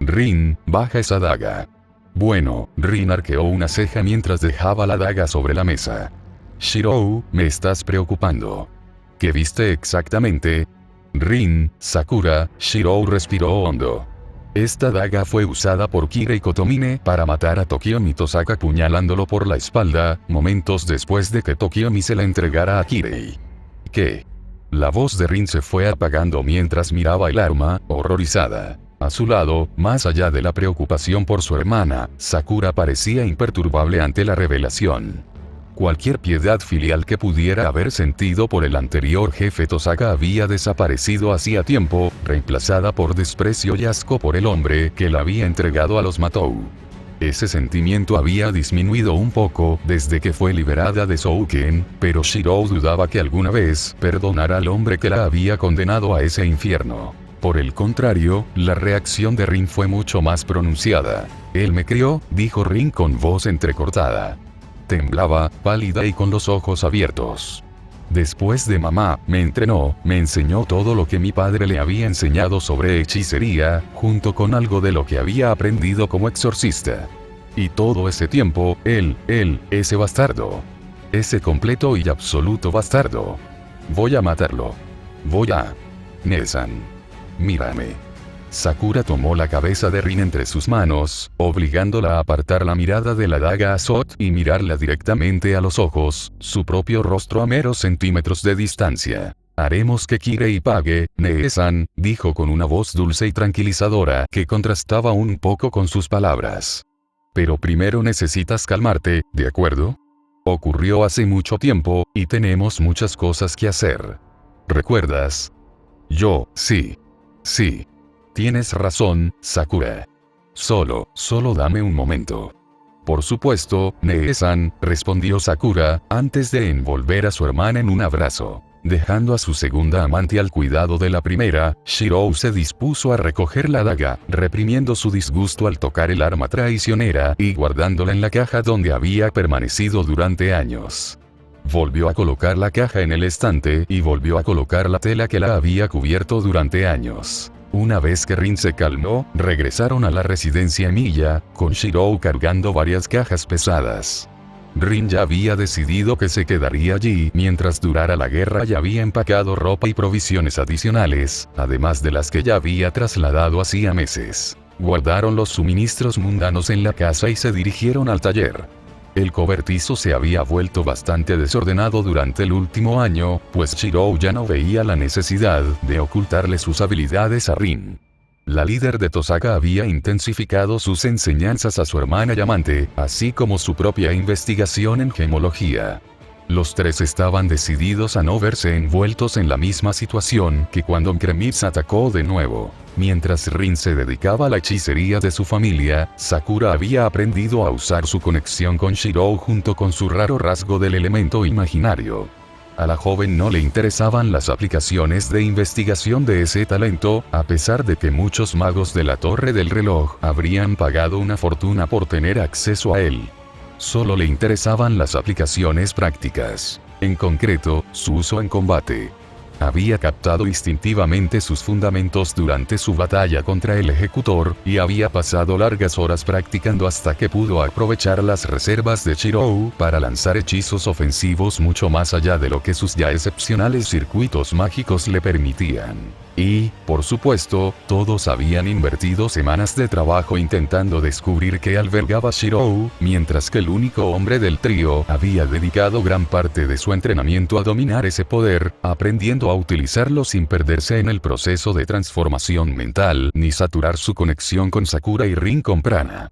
Rin, baja esa daga. Bueno, Rin arqueó una ceja mientras dejaba la daga sobre la mesa. Shirou, me estás preocupando. ¿Qué viste exactamente? Rin, Sakura, Shirou respiró hondo. Esta daga fue usada por Kirei Kotomine para matar a Tokiomi Tosaka apuñalándolo por la espalda, momentos después de que Tokiomi se la entregara a Kirei. ¿Qué? La voz de Rin se fue apagando mientras miraba el arma, horrorizada. A su lado, más allá de la preocupación por su hermana, Sakura parecía imperturbable ante la revelación. Cualquier piedad filial que pudiera haber sentido por el anterior jefe Tosaka había desaparecido hacía tiempo, reemplazada por desprecio y asco por el hombre que la había entregado a los Matou. Ese sentimiento había disminuido un poco desde que fue liberada de Souken, pero Shirou dudaba que alguna vez perdonara al hombre que la había condenado a ese infierno. Por el contrario, la reacción de Rin fue mucho más pronunciada. Él me crió, dijo Rin con voz entrecortada. Temblaba, pálida y con los ojos abiertos. Después de mamá, me entrenó, me enseñó todo lo que mi padre le había enseñado sobre hechicería, junto con algo de lo que había aprendido como exorcista. Y todo ese tiempo, ese bastardo. Ese completo y absoluto bastardo. Voy a matarlo. Voy a... Nesan. Mírame. Sakura tomó la cabeza de Rin entre sus manos, obligándola a apartar la mirada de la daga Azot y mirarla directamente a los ojos, su propio rostro a meros centímetros de distancia. Haremos que Kirei pague, Nee-san, dijo con una voz dulce y tranquilizadora que contrastaba un poco con sus palabras. Pero primero necesitas calmarte, ¿de acuerdo? Ocurrió hace mucho tiempo, y tenemos muchas cosas que hacer. ¿Recuerdas? Sí. Tienes razón, Sakura. Solo dame un momento. Por supuesto, Nee-san, respondió Sakura, antes de envolver a su hermana en un abrazo. Dejando a su segunda amante al cuidado de la primera, Shirou se dispuso a recoger la daga, reprimiendo su disgusto al tocar el arma traicionera y guardándola en la caja donde había permanecido durante años. Volvió a colocar la caja en el estante y volvió a colocar la tela que la había cubierto durante años. Una vez que Rin se calmó, regresaron a la residencia Emiya, con Shirou cargando varias cajas pesadas. Rin ya había decidido que se quedaría allí mientras durara la guerra y había empacado ropa y provisiones adicionales, además de las que ya había trasladado hacía meses. Guardaron los suministros mundanos en la casa y se dirigieron al taller. El cobertizo se había vuelto bastante desordenado durante el último año, pues Shirou ya no veía la necesidad de ocultarle sus habilidades a Rin. La líder de Tosaka había intensificado sus enseñanzas a su hermana y amante, así como su propia investigación en gemología. Los tres estaban decididos a no verse envueltos en la misma situación que cuando Kremitz atacó de nuevo. Mientras Rin se dedicaba a la hechicería de su familia, Sakura había aprendido a usar su conexión con Shirou junto con su raro rasgo del elemento imaginario. A la joven no le interesaban las aplicaciones de investigación de ese talento, a pesar de que muchos magos de la Torre del Reloj habrían pagado una fortuna por tener acceso a él. Solo le interesaban las aplicaciones prácticas. En concreto, su uso en combate. Había captado instintivamente sus fundamentos durante su batalla contra el ejecutor, y había pasado largas horas practicando hasta que pudo aprovechar las reservas de Shirou para lanzar hechizos ofensivos mucho más allá de lo que sus ya excepcionales circuitos mágicos le permitían. Y, por supuesto, todos habían invertido semanas de trabajo intentando descubrir qué albergaba Shirou, mientras que el único hombre del trío había dedicado gran parte de su entrenamiento a dominar ese poder, aprendiendo a utilizarlo sin perderse en el proceso de transformación mental, ni saturar su conexión con Sakura y Rin con prana.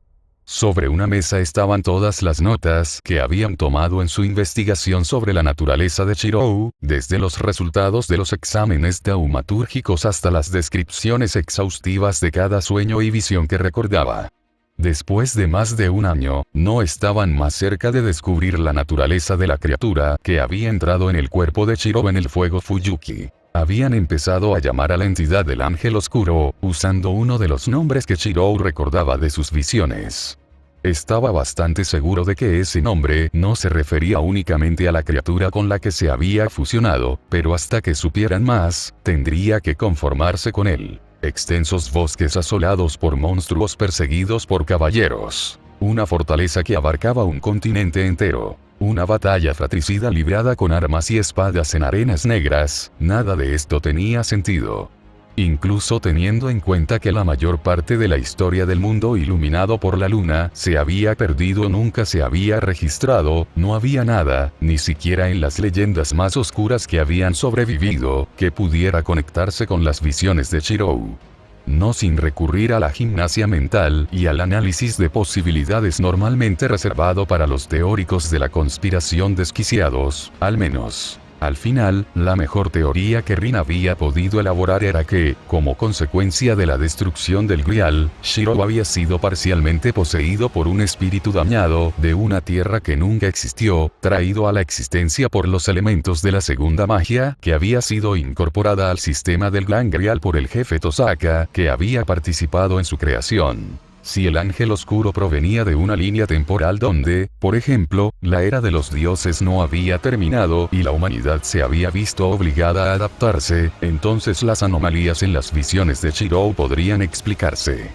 Sobre una mesa estaban todas las notas que habían tomado en su investigación sobre la naturaleza de Shirou, desde los resultados de los exámenes taumatúrgicos hasta las descripciones exhaustivas de cada sueño y visión que recordaba. Después de más de un año, no estaban más cerca de descubrir la naturaleza de la criatura que había entrado en el cuerpo de Shirou en el fuego Fuyuki. Habían empezado a llamar a la entidad del Ángel Oscuro, usando uno de los nombres que Shirou recordaba de sus visiones. Estaba bastante seguro de que ese nombre no se refería únicamente a la criatura con la que se había fusionado, pero hasta que supieran más, tendría que conformarse con él. Extensos bosques asolados por monstruos perseguidos por caballeros. Una fortaleza que abarcaba un continente entero. Una batalla fratricida librada con armas y espadas en arenas negras, nada de esto tenía sentido. Incluso teniendo en cuenta que la mayor parte de la historia del mundo iluminado por la luna se había perdido o nunca se había registrado, no había nada, ni siquiera en las leyendas más oscuras que habían sobrevivido, que pudiera conectarse con las visiones de Shirou. No sin recurrir a la gimnasia mental y al análisis de posibilidades normalmente reservado para los teóricos de la conspiración desquiciados, al menos. Al final, la mejor teoría que Rin había podido elaborar era que, como consecuencia de la destrucción del Grial, Shirou había sido parcialmente poseído por un espíritu dañado de una tierra que nunca existió, traído a la existencia por los elementos de la segunda magia, que había sido incorporada al sistema del Gran Grial por el jefe Tosaka, que había participado en su creación. Si el ángel oscuro provenía de una línea temporal donde, por ejemplo, la era de los dioses no había terminado y la humanidad se había visto obligada a adaptarse, entonces las anomalías en las visiones de Shirou podrían explicarse.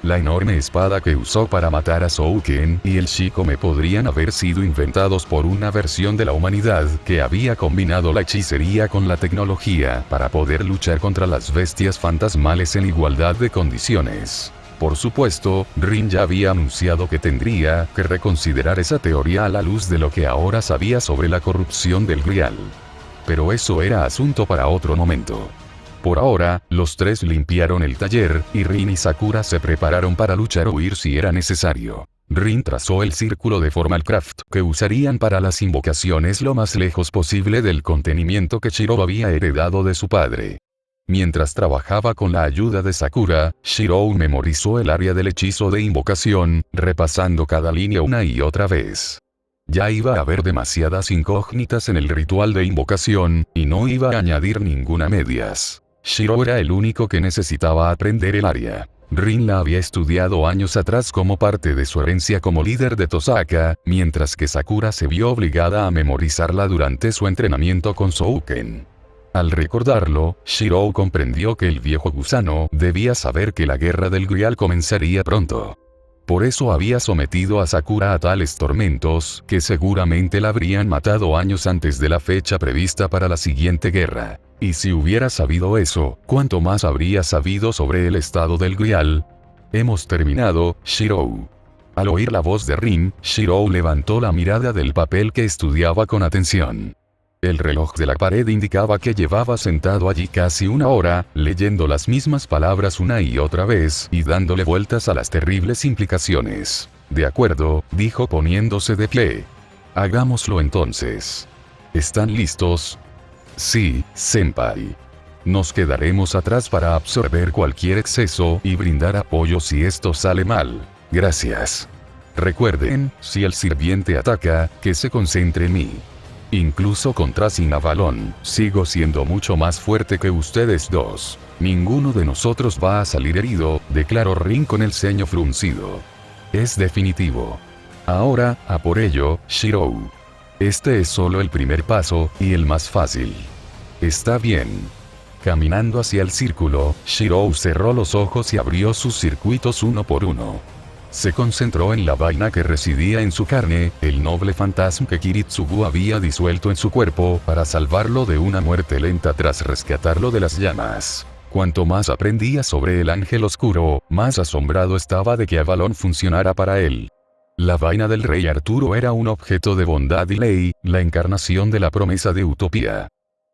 La enorme espada que usó para matar a Souken y el Shikome podrían haber sido inventados por una versión de la humanidad que había combinado la hechicería con la tecnología para poder luchar contra las bestias fantasmales en igualdad de condiciones. Por supuesto, Rin ya había anunciado que tendría que reconsiderar esa teoría a la luz de lo que ahora sabía sobre la corrupción del Grial. Pero eso era asunto para otro momento. Por ahora, los tres limpiaron el taller, y Rin y Sakura se prepararon para luchar o huir si era necesario. Rin trazó el círculo de Formalcraft que usarían para las invocaciones lo más lejos posible del contenimiento que Shirou había heredado de su padre. Mientras trabajaba con la ayuda de Sakura, Shirou memorizó el área del hechizo de invocación, repasando cada línea una y otra vez. Ya iba a haber demasiadas incógnitas en el ritual de invocación, y no iba a añadir ninguna medias. Shirou era el único que necesitaba aprender el área. Rin la había estudiado años atrás como parte de su herencia como líder de Tosaka, mientras que Sakura se vio obligada a memorizarla durante su entrenamiento con Souken. Al recordarlo, Shirou comprendió que el viejo gusano debía saber que la guerra del Grial comenzaría pronto. Por eso había sometido a Sakura a tales tormentos, que seguramente la habrían matado años antes de la fecha prevista para la siguiente guerra. Y si hubiera sabido eso, ¿cuánto más habría sabido sobre el estado del Grial? Hemos terminado, Shirou. Al oír la voz de Rin, Shirou levantó la mirada del papel que estudiaba con atención. El reloj de la pared indicaba que llevaba sentado allí casi una hora, leyendo las mismas palabras una y otra vez y dándole vueltas a las terribles implicaciones. De acuerdo, dijo poniéndose de pie. Hagámoslo entonces. ¿Están listos? Sí, senpai. Nos quedaremos atrás para absorber cualquier exceso y brindar apoyo si esto sale mal. Gracias. Recuerden, si el sirviente ataca, que se concentre en mí. Incluso contra Sin Avalon, sigo siendo mucho más fuerte que ustedes dos. Ninguno de nosotros va a salir herido, declaró Rin con el ceño fruncido. Es definitivo. Ahora, a por ello, Shirou. Este es solo el primer paso, y el más fácil. Está bien. Caminando hacia el círculo, Shirou cerró los ojos y abrió sus circuitos uno por uno. Se concentró en la vaina que residía en su carne, el noble fantasma que Kiritsugu había disuelto en su cuerpo para salvarlo de una muerte lenta tras rescatarlo de las llamas. Cuanto más aprendía sobre el ángel oscuro, más asombrado estaba de que Avalon funcionara para él. La vaina del rey Arturo era un objeto de bondad y ley, la encarnación de la promesa de utopía.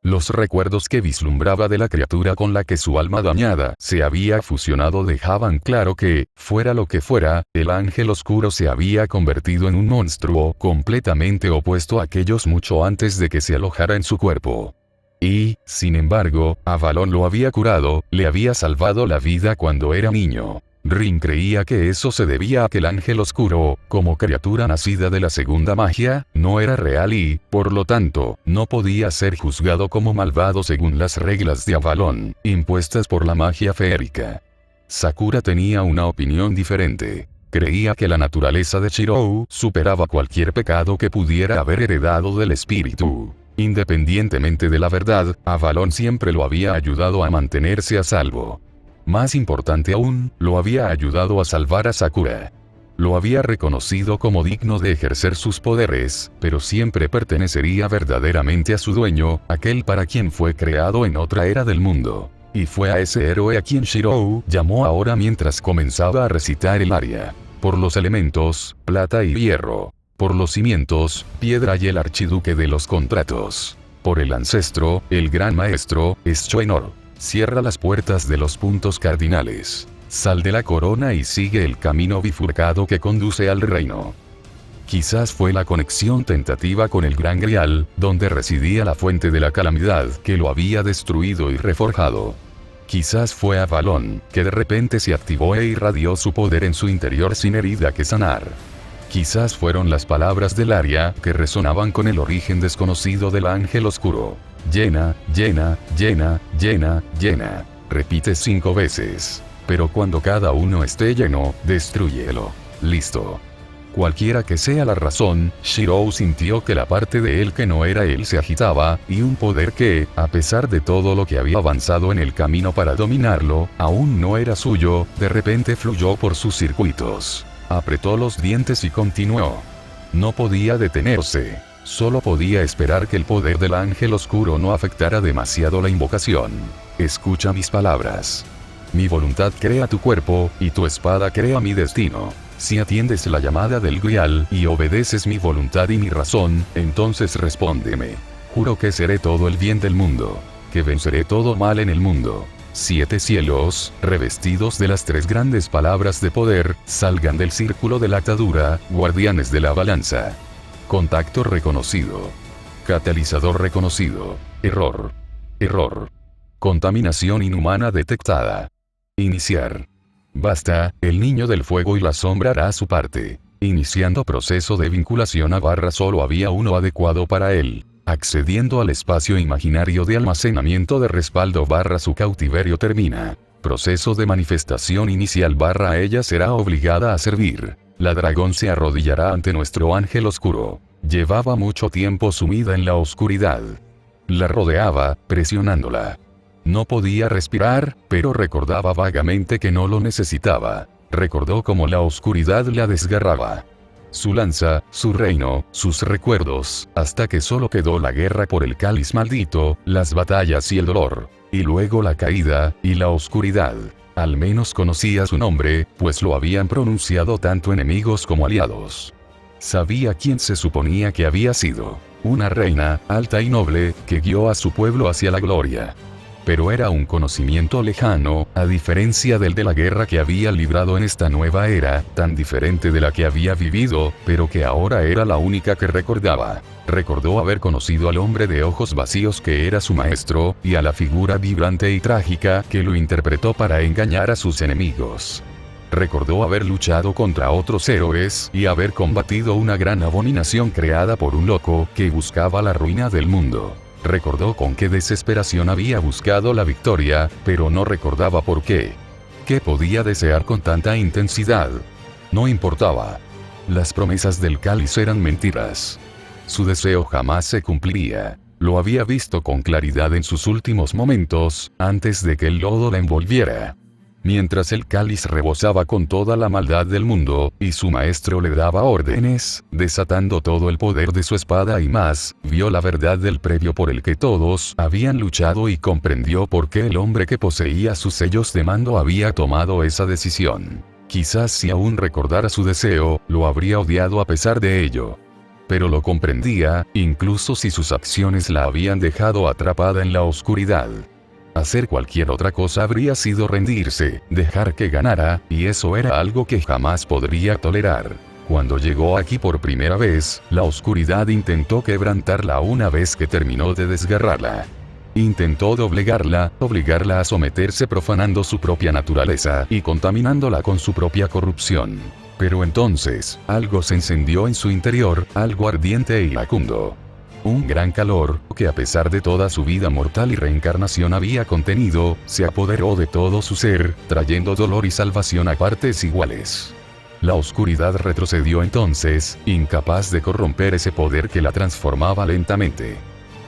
Los recuerdos que vislumbraba de la criatura con la que su alma dañada se había fusionado dejaban claro que, fuera lo que fuera, el ángel oscuro se había convertido en un monstruo completamente opuesto a aquellos mucho antes de que se alojara en su cuerpo. Y, sin embargo, Avalon lo había curado, le había salvado la vida cuando era niño. Rin creía que eso se debía a que el ángel oscuro, como criatura nacida de la segunda magia, no era real y, por lo tanto, no podía ser juzgado como malvado según las reglas de Avalon, impuestas por la magia feérica. Sakura tenía una opinión diferente. Creía que la naturaleza de Shirou superaba cualquier pecado que pudiera haber heredado del espíritu. Independientemente de la verdad, Avalon siempre lo había ayudado a mantenerse a salvo. Más importante aún, lo había ayudado a salvar a Sakura. Lo había reconocido como digno de ejercer sus poderes, pero siempre pertenecería verdaderamente a su dueño, aquel para quien fue creado en otra era del mundo. Y fue a ese héroe a quien Shirou llamó ahora mientras comenzaba a recitar el aria. Por los elementos, plata y hierro. Por los cimientos, piedra y el archiduque de los contratos. Por el ancestro, el gran maestro, Schoenor. Cierra las puertas de los puntos cardinales. Sal de la corona y sigue el camino bifurcado que conduce al reino. Quizás fue la conexión tentativa con el Gran Grial, donde residía la fuente de la calamidad que lo había destruido y reforjado. Quizás fue Avalon, que de repente se activó e irradió su poder en su interior sin herida que sanar. Quizás fueron las palabras del aria que resonaban con el origen desconocido del ángel oscuro. Llena, llena, llena, llena, llena. Repite 5 veces. Pero cuando cada uno esté lleno, destrúyelo. Listo. Cualquiera que sea la razón, Shirou sintió que la parte de él que no era él se agitaba, y un poder que, a pesar de todo lo que había avanzado en el camino para dominarlo, aún no era suyo, de repente fluyó por sus circuitos. Apretó los dientes y continuó. No podía detenerse. Solo podía esperar que el poder del ángel oscuro no afectara demasiado la invocación. Escucha mis palabras. Mi voluntad crea tu cuerpo, y tu espada crea mi destino. Si atiendes la llamada del Grial, y obedeces mi voluntad y mi razón, entonces respóndeme. Juro que seré todo el bien del mundo. Que venceré todo mal en el mundo. 7 cielos, revestidos de las 3 grandes palabras de poder, salgan del círculo de la atadura, guardianes de la balanza. Contacto reconocido. Catalizador reconocido. Error. Error. Contaminación inhumana detectada. Iniciar. Basta, el niño del fuego y la sombra hará su parte. Iniciando proceso de vinculación a / solo había uno adecuado para él. Accediendo al espacio imaginario de almacenamiento de respaldo / su cautiverio termina. Proceso de manifestación inicial / ella será obligada a servir. La dragón se arrodillará ante nuestro ángel oscuro. Llevaba mucho tiempo sumida en la oscuridad. La rodeaba, presionándola. No podía respirar, pero recordaba vagamente que no lo necesitaba. Recordó cómo la oscuridad la desgarraba. Su lanza, su reino, sus recuerdos, hasta que solo quedó la guerra por el cáliz maldito, las batallas y el dolor. Y luego la caída, y la oscuridad. Al menos conocía su nombre, pues lo habían pronunciado tanto enemigos como aliados. Sabía quién se suponía que había sido. Una reina, alta y noble, que guió a su pueblo hacia la gloria. Pero era un conocimiento lejano, a diferencia del de la guerra que había librado en esta nueva era, tan diferente de la que había vivido, pero que ahora era la única que recordaba. Recordó haber conocido al hombre de ojos vacíos que era su maestro, y a la figura vibrante y trágica que lo interpretó para engañar a sus enemigos. Recordó haber luchado contra otros héroes, y haber combatido una gran abominación creada por un loco que buscaba la ruina del mundo. Recordó con qué desesperación había buscado la victoria, pero no recordaba por qué. ¿Qué podía desear con tanta intensidad? No importaba. Las promesas del cáliz eran mentiras. Su deseo jamás se cumpliría. Lo había visto con claridad en sus últimos momentos, antes de que el lodo la envolviera. Mientras el cáliz rebosaba con toda la maldad del mundo, y su maestro le daba órdenes, desatando todo el poder de su espada y más, vio la verdad del previo por el que todos habían luchado y comprendió por qué el hombre que poseía sus sellos de mando había tomado esa decisión. Quizás si aún recordara su deseo, lo habría odiado a pesar de ello. Pero lo comprendía, incluso si sus acciones la habían dejado atrapada en la oscuridad. Hacer cualquier otra cosa habría sido rendirse, dejar que ganara, y eso era algo que jamás podría tolerar. Cuando llegó aquí por primera vez, la oscuridad intentó quebrantarla una vez que terminó de desgarrarla. Intentó doblegarla, obligarla a someterse profanando su propia naturaleza y contaminándola con su propia corrupción. Pero entonces, algo se encendió en su interior, algo ardiente e iracundo. Un gran calor, que a pesar de toda su vida mortal y reencarnación había contenido, se apoderó de todo su ser, trayendo dolor y salvación a partes iguales. La oscuridad retrocedió entonces, incapaz de corromper ese poder que la transformaba lentamente.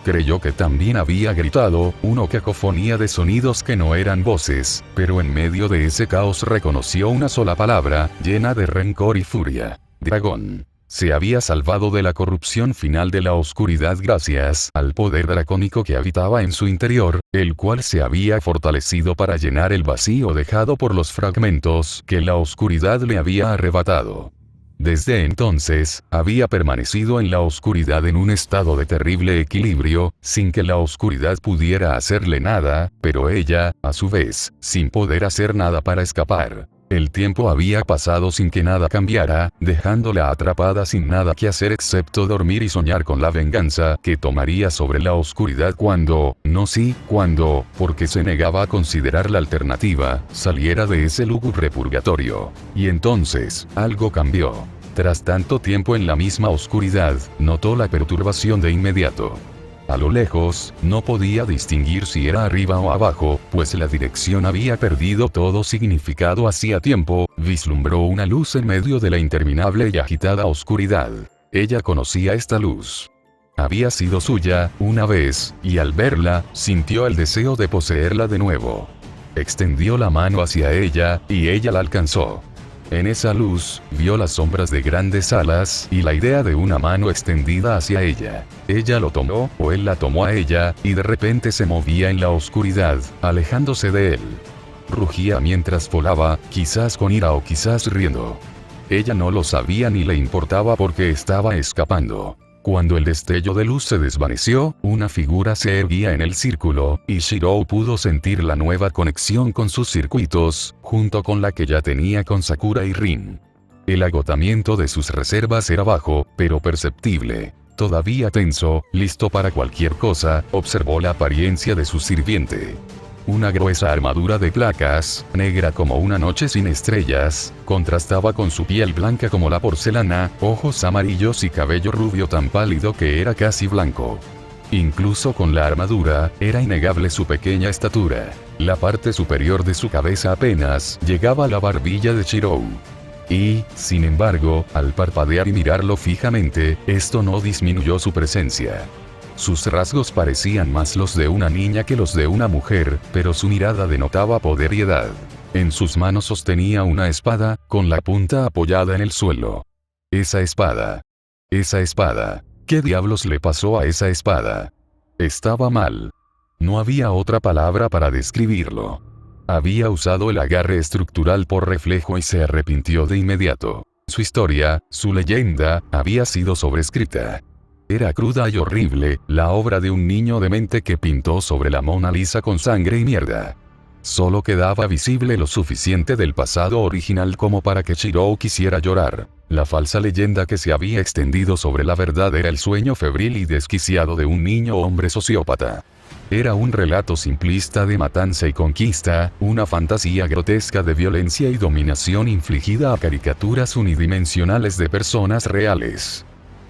Creyó que también había gritado, una cacofonía de sonidos que no eran voces, pero en medio de ese caos reconoció una sola palabra, llena de rencor y furia. Dragón. Se había salvado de la corrupción final de la oscuridad gracias al poder dracónico que habitaba en su interior, el cual se había fortalecido para llenar el vacío dejado por los fragmentos que la oscuridad le había arrebatado. Desde entonces, había permanecido en la oscuridad en un estado de terrible equilibrio, sin que la oscuridad pudiera hacerle nada, pero ella, a su vez, sin poder hacer nada para escapar. El tiempo había pasado sin que nada cambiara, dejándola atrapada sin nada que hacer excepto dormir y soñar con la venganza que tomaría sobre la oscuridad cuando, no sí, cuando, porque se negaba a considerar la alternativa, saliera de ese lúgubre purgatorio. Y entonces, algo cambió. Tras tanto tiempo en la misma oscuridad, notó la perturbación de inmediato. A lo lejos, no podía distinguir si era arriba o abajo, pues la dirección había perdido todo significado hacía tiempo. Vislumbró una luz en medio de la interminable y agitada oscuridad. Ella conocía esta luz. Había sido suya, una vez, y al verla, sintió el deseo de poseerla de nuevo. Extendió la mano hacia ella, y ella la alcanzó. En esa luz, vio las sombras de grandes alas y la idea de una mano extendida hacia ella. Ella lo tomó, o él la tomó a ella, y de repente se movía en la oscuridad, alejándose de él. Rugía mientras volaba, quizás con ira o quizás riendo. Ella no lo sabía ni le importaba porque estaba escapando. Cuando el destello de luz se desvaneció, una figura se erguía en el círculo, y Shirou pudo sentir la nueva conexión con sus circuitos, junto con la que ya tenía con Sakura y Rin. El agotamiento de sus reservas era bajo, pero perceptible. Todavía tenso, listo para cualquier cosa, observó la apariencia de su sirviente. Una gruesa armadura de placas, negra como una noche sin estrellas, contrastaba con su piel blanca como la porcelana, ojos amarillos y cabello rubio tan pálido que era casi blanco. Incluso con la armadura, era innegable su pequeña estatura. La parte superior de su cabeza apenas llegaba a la barbilla de Shirou. Y, sin embargo, al parpadear y mirarlo fijamente, esto no disminuyó su presencia. Sus rasgos parecían más los de una niña que los de una mujer, pero su mirada denotaba poder y edad. En sus manos sostenía una espada, con la punta apoyada en el suelo. Esa espada. Esa espada. ¿Qué diablos le pasó a esa espada? Estaba mal. No había otra palabra para describirlo. Había usado el agarre estructural por reflejo y se arrepintió de inmediato. Su historia, su leyenda, había sido sobrescrita. Era cruda y horrible, la obra de un niño demente que pintó sobre la Mona Lisa con sangre y mierda. Solo quedaba visible lo suficiente del pasado original como para que Shirou quisiera llorar. La falsa leyenda que se había extendido sobre la verdad era el sueño febril y desquiciado de un niño hombre sociópata. Era un relato simplista de matanza y conquista, una fantasía grotesca de violencia y dominación infligida a caricaturas unidimensionales de personas reales.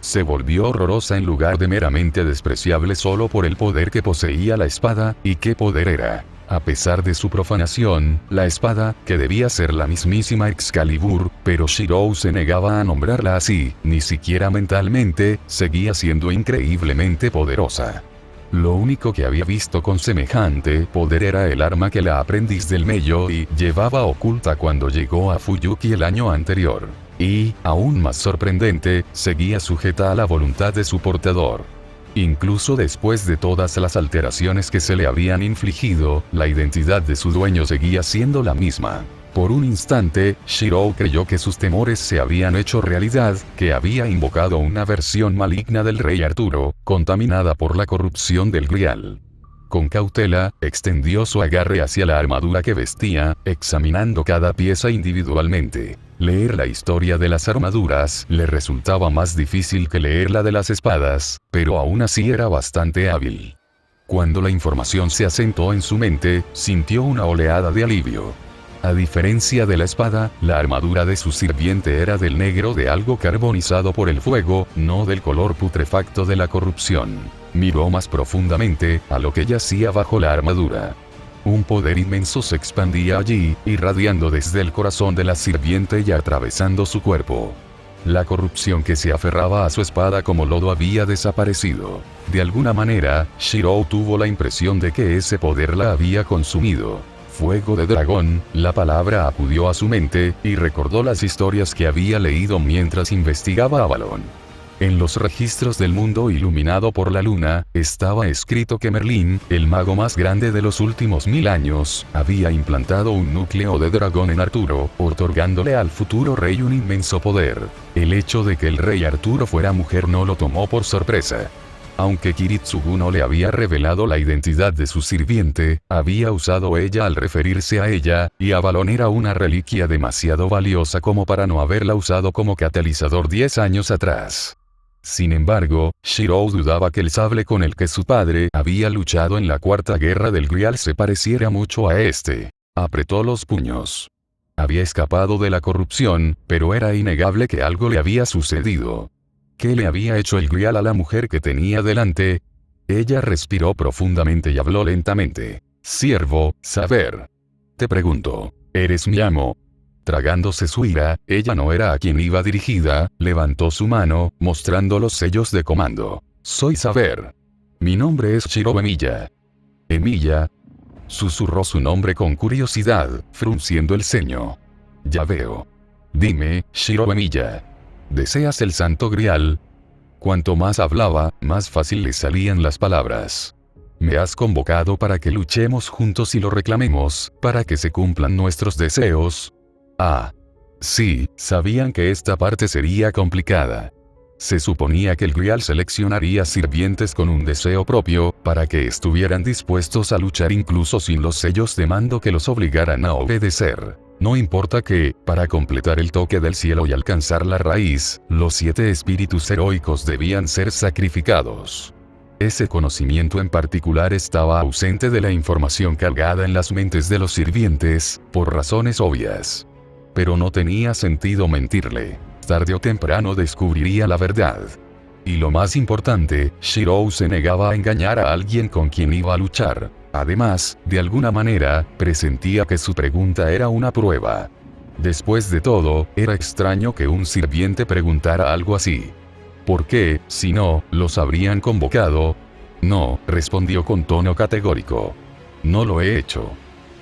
Se volvió horrorosa en lugar de meramente despreciable solo por el poder que poseía la espada, y qué poder era. A pesar de su profanación, la espada, que debía ser la mismísima Excalibur, pero Shirou se negaba a nombrarla así, ni siquiera mentalmente, seguía siendo increíblemente poderosa. Lo único que había visto con semejante poder era el arma que la aprendiz del Meiyōi llevaba oculta cuando llegó a Fuyuki el año anterior. Y, aún más sorprendente, seguía sujeta a la voluntad de su portador. Incluso después de todas las alteraciones que se le habían infligido, la identidad de su dueño seguía siendo la misma. Por un instante, Shirou creyó que sus temores se habían hecho realidad, que había invocado una versión maligna del rey Arturo, contaminada por la corrupción del Grial. Con cautela, extendió su agarre hacia la armadura que vestía, examinando cada pieza individualmente. Leer la historia de las armaduras le resultaba más difícil que leer la de las espadas, pero aún así era bastante hábil. Cuando la información se asentó en su mente, sintió una oleada de alivio. A diferencia de la espada, la armadura de su sirviente era del negro de algo carbonizado por el fuego, no del color putrefacto de la corrupción. Miró más profundamente a lo que yacía bajo la armadura. Un poder inmenso se expandía allí, irradiando desde el corazón de la sirviente y atravesando su cuerpo. La corrupción que se aferraba a su espada como lodo había desaparecido. De alguna manera, Shirou tuvo la impresión de que ese poder la había consumido. Fuego de dragón, la palabra acudió a su mente, y recordó las historias que había leído mientras investigaba Avalon. En los registros del mundo iluminado por la luna, estaba escrito que Merlín, el mago más grande de los últimos 1000 años, había implantado un núcleo de dragón en Arturo, otorgándole al futuro rey un inmenso poder. El hecho de que el rey Arturo fuera mujer no lo tomó por sorpresa. Aunque Kiritsugu no le había revelado la identidad de su sirviente, había usado ella al referirse a ella, y Avalon era una reliquia demasiado valiosa como para no haberla usado como catalizador 10 años atrás. Sin embargo, Shirou dudaba que el sable con el que su padre había luchado en la Cuarta Guerra del Grial se pareciera mucho a este. Apretó los puños. Había escapado de la corrupción, pero era innegable que algo le había sucedido. ¿Qué le había hecho el Grial a la mujer que tenía delante? Ella respiró profundamente y habló lentamente. Siervo, saber. Te pregunto, ¿eres mi amo? Tragándose su ira, ella no era a quien iba dirigida, levantó su mano, mostrando los sellos de comando. Soy saber. Mi nombre es Shirou Emiya. Emiya. Susurró su nombre con curiosidad, frunciendo el ceño. Ya veo. Dime, Shirou Emiya. ¿Deseas el Santo Grial? Cuanto más hablaba, más fácil le salían las palabras. Me has convocado para que luchemos juntos y lo reclamemos, para que se cumplan nuestros deseos. Ah. Sí, sabían que esta parte sería complicada. Se suponía que el Grial seleccionaría sirvientes con un deseo propio, para que estuvieran dispuestos a luchar incluso sin los sellos de mando que los obligaran a obedecer. No importa que, para completar el toque del cielo y alcanzar la raíz, los 7 espíritus heroicos debían ser sacrificados. Ese conocimiento en particular estaba ausente de la información cargada en las mentes de los sirvientes, por razones obvias. Pero no tenía sentido mentirle. Tarde o temprano descubriría la verdad. Y lo más importante, Shirou se negaba a engañar a alguien con quien iba a luchar. Además, de alguna manera, presentía que su pregunta era una prueba. Después de todo, era extraño que un sirviente preguntara algo así. ¿Por qué, si no, los habrían convocado? No, respondió con tono categórico. No lo he hecho.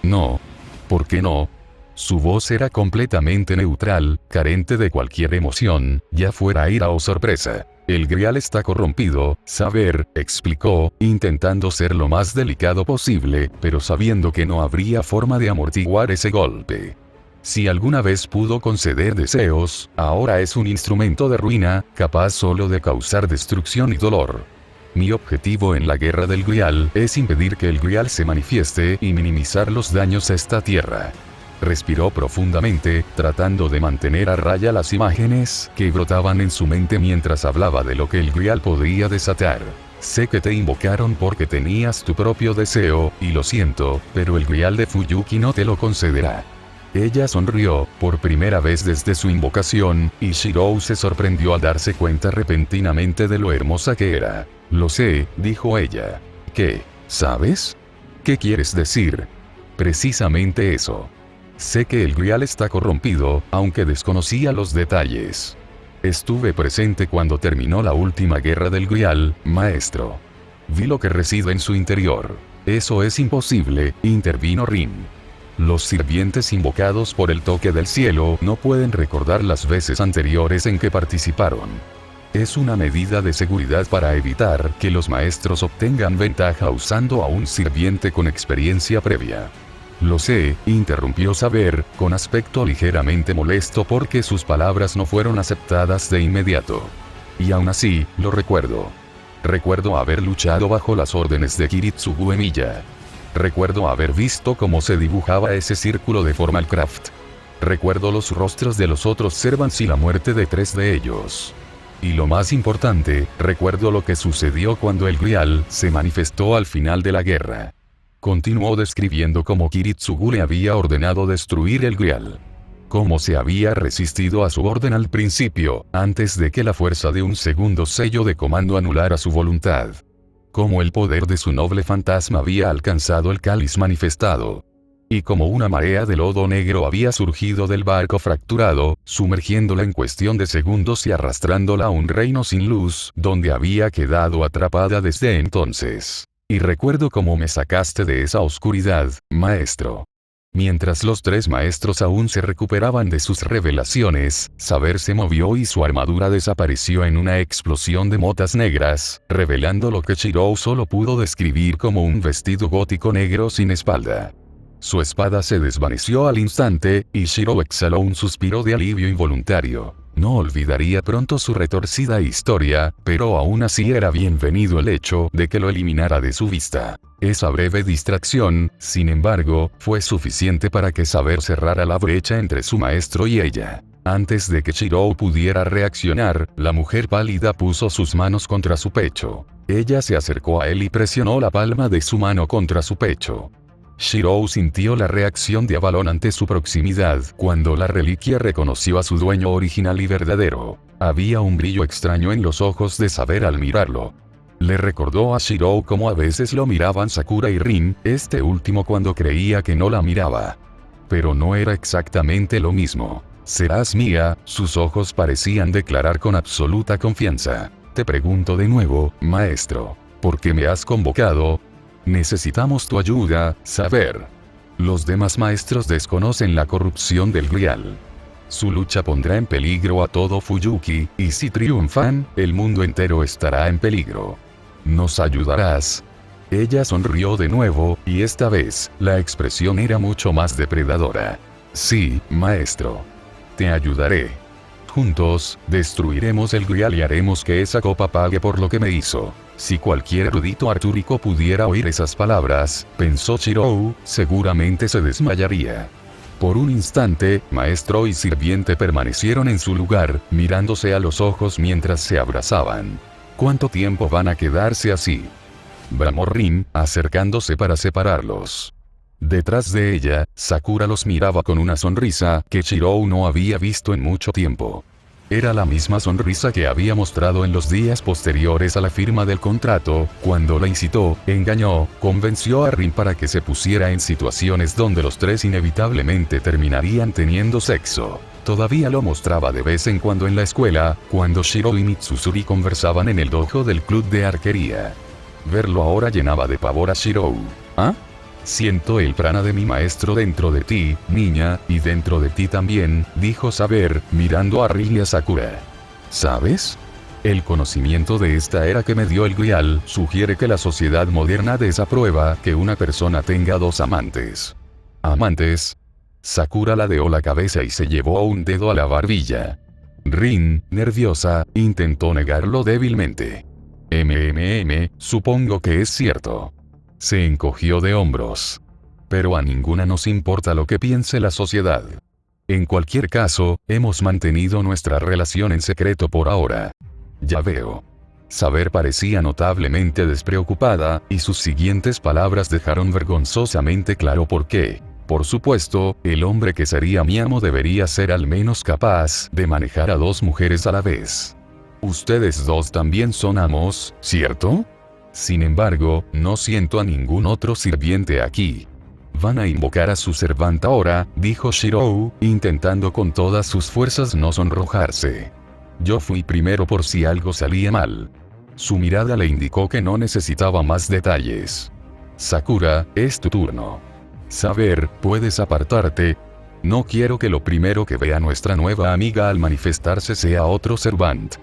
No. ¿Por qué no? Su voz era completamente neutral, carente de cualquier emoción, ya fuera ira o sorpresa. El Grial está corrompido, saber, explicó, intentando ser lo más delicado posible, pero sabiendo que no habría forma de amortiguar ese golpe. Si alguna vez pudo conceder deseos, ahora es un instrumento de ruina, capaz solo de causar destrucción y dolor. Mi objetivo en la guerra del Grial es impedir que el Grial se manifieste y minimizar los daños a esta tierra. Respiró profundamente, tratando de mantener a raya las imágenes que brotaban en su mente mientras hablaba de lo que el Grial podría desatar. Sé que te invocaron porque tenías tu propio deseo, y lo siento, pero el Grial de Fuyuki no te lo concederá. Ella sonrió, por primera vez desde su invocación, y Shirou se sorprendió al darse cuenta repentinamente de lo hermosa que era. Lo sé, dijo ella. ¿Qué? ¿Sabes? ¿Qué quieres decir? Precisamente eso. Sé que el Grial está corrompido, aunque desconocía los detalles. Estuve presente cuando terminó la última guerra del Grial, maestro. Vi lo que reside en su interior. Eso es imposible, intervino Rin. Los sirvientes invocados por el toque del cielo no pueden recordar las veces anteriores en que participaron. Es una medida de seguridad para evitar que los maestros obtengan ventaja usando a un sirviente con experiencia previa. Lo sé, interrumpió Saber, con aspecto ligeramente molesto porque sus palabras no fueron aceptadas de inmediato. Y aún así, lo recuerdo. Recuerdo haber luchado bajo las órdenes de Kiritsugu Emiya. Recuerdo haber visto cómo se dibujaba ese círculo de Formalcraft. Recuerdo los rostros de los otros servants y la muerte de 3 de ellos. Y lo más importante, recuerdo lo que sucedió cuando el Grial se manifestó al final de la guerra. Continuó describiendo cómo Kiritsugu le había ordenado destruir el Grial. Cómo se había resistido a su orden al principio, antes de que la fuerza de un segundo sello de comando anulara su voluntad. Cómo el poder de su noble fantasma había alcanzado el cáliz manifestado. Y como una marea de lodo negro había surgido del barco fracturado, sumergiéndola en cuestión de segundos y arrastrándola a un reino sin luz, donde había quedado atrapada desde entonces. Y recuerdo cómo me sacaste de esa oscuridad, maestro. Mientras los tres maestros aún se recuperaban de sus revelaciones, Saber se movió y su armadura desapareció en una explosión de motas negras, revelando lo que Shirou solo pudo describir como un vestido gótico negro sin espalda. Su espada se desvaneció al instante, y Shirou exhaló un suspiro de alivio involuntario. No olvidaría pronto su retorcida historia, pero aún así era bienvenido el hecho de que lo eliminara de su vista. Esa breve distracción, sin embargo, fue suficiente para que Saber cerrara la brecha entre su maestro y ella. Antes de que Shirou pudiera reaccionar, la mujer pálida puso sus manos contra su pecho. Ella se acercó a él y presionó la palma de su mano contra su pecho. Shirou sintió la reacción de Avalon ante su proximidad cuando la reliquia reconoció a su dueño original y verdadero. Había un brillo extraño en los ojos de Saber al mirarlo. Le recordó a Shirou cómo a veces lo miraban Sakura y Rin, este último cuando creía que no la miraba. Pero no era exactamente lo mismo. «Serás mía», sus ojos parecían declarar con absoluta confianza. «Te pregunto de nuevo, maestro, ¿por qué me has convocado? Necesitamos tu ayuda, Saber. Los demás maestros desconocen la corrupción del Grial. Su lucha pondrá en peligro a todo Fuyuki, y si triunfan, el mundo entero estará en peligro. ¿Nos ayudarás?» Ella sonrió de nuevo, y esta vez, la expresión era mucho más depredadora. «Sí, maestro. Te ayudaré. Juntos, destruiremos el Grial y haremos que esa copa pague por lo que me hizo». Si cualquier erudito artúrico pudiera oír esas palabras, pensó Shirou, seguramente se desmayaría. Por un instante, maestro y sirviente permanecieron en su lugar, mirándose a los ojos mientras se abrazaban. ¿Cuánto tiempo van a quedarse así?, bramó Rin, acercándose para separarlos. Detrás de ella, Sakura los miraba con una sonrisa que Shirou no había visto en mucho tiempo. Era la misma sonrisa que había mostrado en los días posteriores a la firma del contrato, cuando la incitó, engañó, convenció a Rin para que se pusiera en situaciones donde los tres inevitablemente terminarían teniendo sexo. Todavía lo mostraba de vez en cuando en la escuela, cuando Shirou y Mitsusuri conversaban en el dojo del club de arquería. Verlo ahora llenaba de pavor a Shirou. ¿Ah? Siento el prana de mi maestro dentro de ti, niña, y dentro de ti también, dijo Saber, mirando a Rin y a Sakura. ¿Sabes? El conocimiento de esta era que me dio el Grial sugiere que la sociedad moderna desaprueba que una persona tenga dos amantes. ¿Amantes? Sakura ladeó la cabeza y se llevó un dedo a la barbilla. Rin, nerviosa, intentó negarlo débilmente. Supongo que es cierto. Se encogió de hombros. Pero a ninguna nos importa lo que piense la sociedad. En cualquier caso, hemos mantenido nuestra relación en secreto por ahora. Ya veo. Saber parecía notablemente despreocupada, y sus siguientes palabras dejaron vergonzosamente claro por qué. Por supuesto, el hombre que sería mi amo debería ser al menos capaz de manejar a dos mujeres a la vez. Ustedes dos también son amos, ¿cierto? Sin embargo, no siento a ningún otro sirviente aquí. Van a invocar a su servanta ahora, dijo Shirou, intentando con todas sus fuerzas no sonrojarse. Yo fui primero por si algo salía mal. Su mirada le indicó que no necesitaba más detalles. Sakura, es tu turno. Saber, puedes apartarte. No quiero que lo primero que vea nuestra nueva amiga al manifestarse sea otro servant.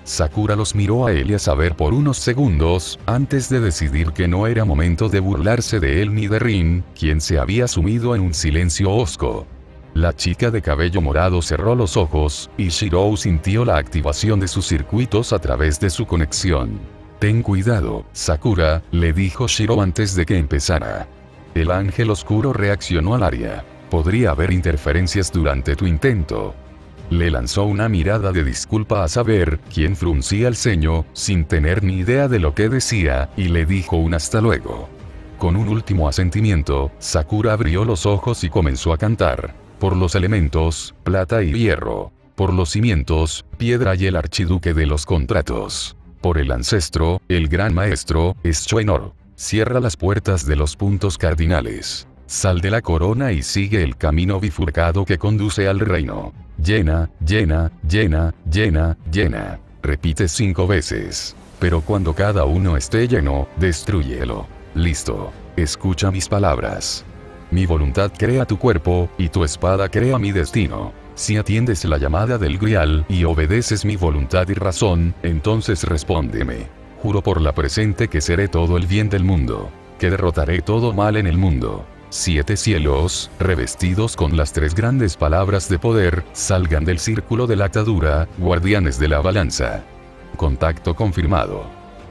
Sakura los miró a él y a Saber por unos segundos, antes de decidir que no era momento de burlarse de él ni de Rin, quien se había sumido en un silencio hosco. La chica de cabello morado cerró los ojos, y Shirou sintió la activación de sus circuitos a través de su conexión. Ten cuidado, Sakura, le dijo Shirou antes de que empezara. El ángel oscuro reaccionó al área. Podría haber interferencias durante tu intento. Le lanzó una mirada de disculpa a Saber, quien fruncía el ceño, sin tener ni idea de lo que decía, y le dijo un hasta luego. Con un último asentimiento, Sakura abrió los ojos y comenzó a cantar. Por los elementos, plata y hierro. Por los cimientos, piedra y el archiduque de los contratos. Por el ancestro, el gran maestro, Schoenor. Cierra las puertas de los puntos cardinales. sal de la corona y sigue el camino bifurcado que conduce al reino. Llena, llena, llena, llena, llena. Repite 5 veces. Pero cuando cada uno esté lleno, destrúyelo. Listo. Escucha mis palabras. Mi voluntad crea tu cuerpo, y tu espada crea mi destino. Si atiendes la llamada del Grial y obedeces mi voluntad y razón, entonces respóndeme. Juro por la presente que seré todo el bien del mundo, que derrotaré todo mal en el mundo. 7 cielos, revestidos con las 3 grandes palabras de poder, salgan del círculo de la atadura, guardianes de la balanza. Contacto confirmado.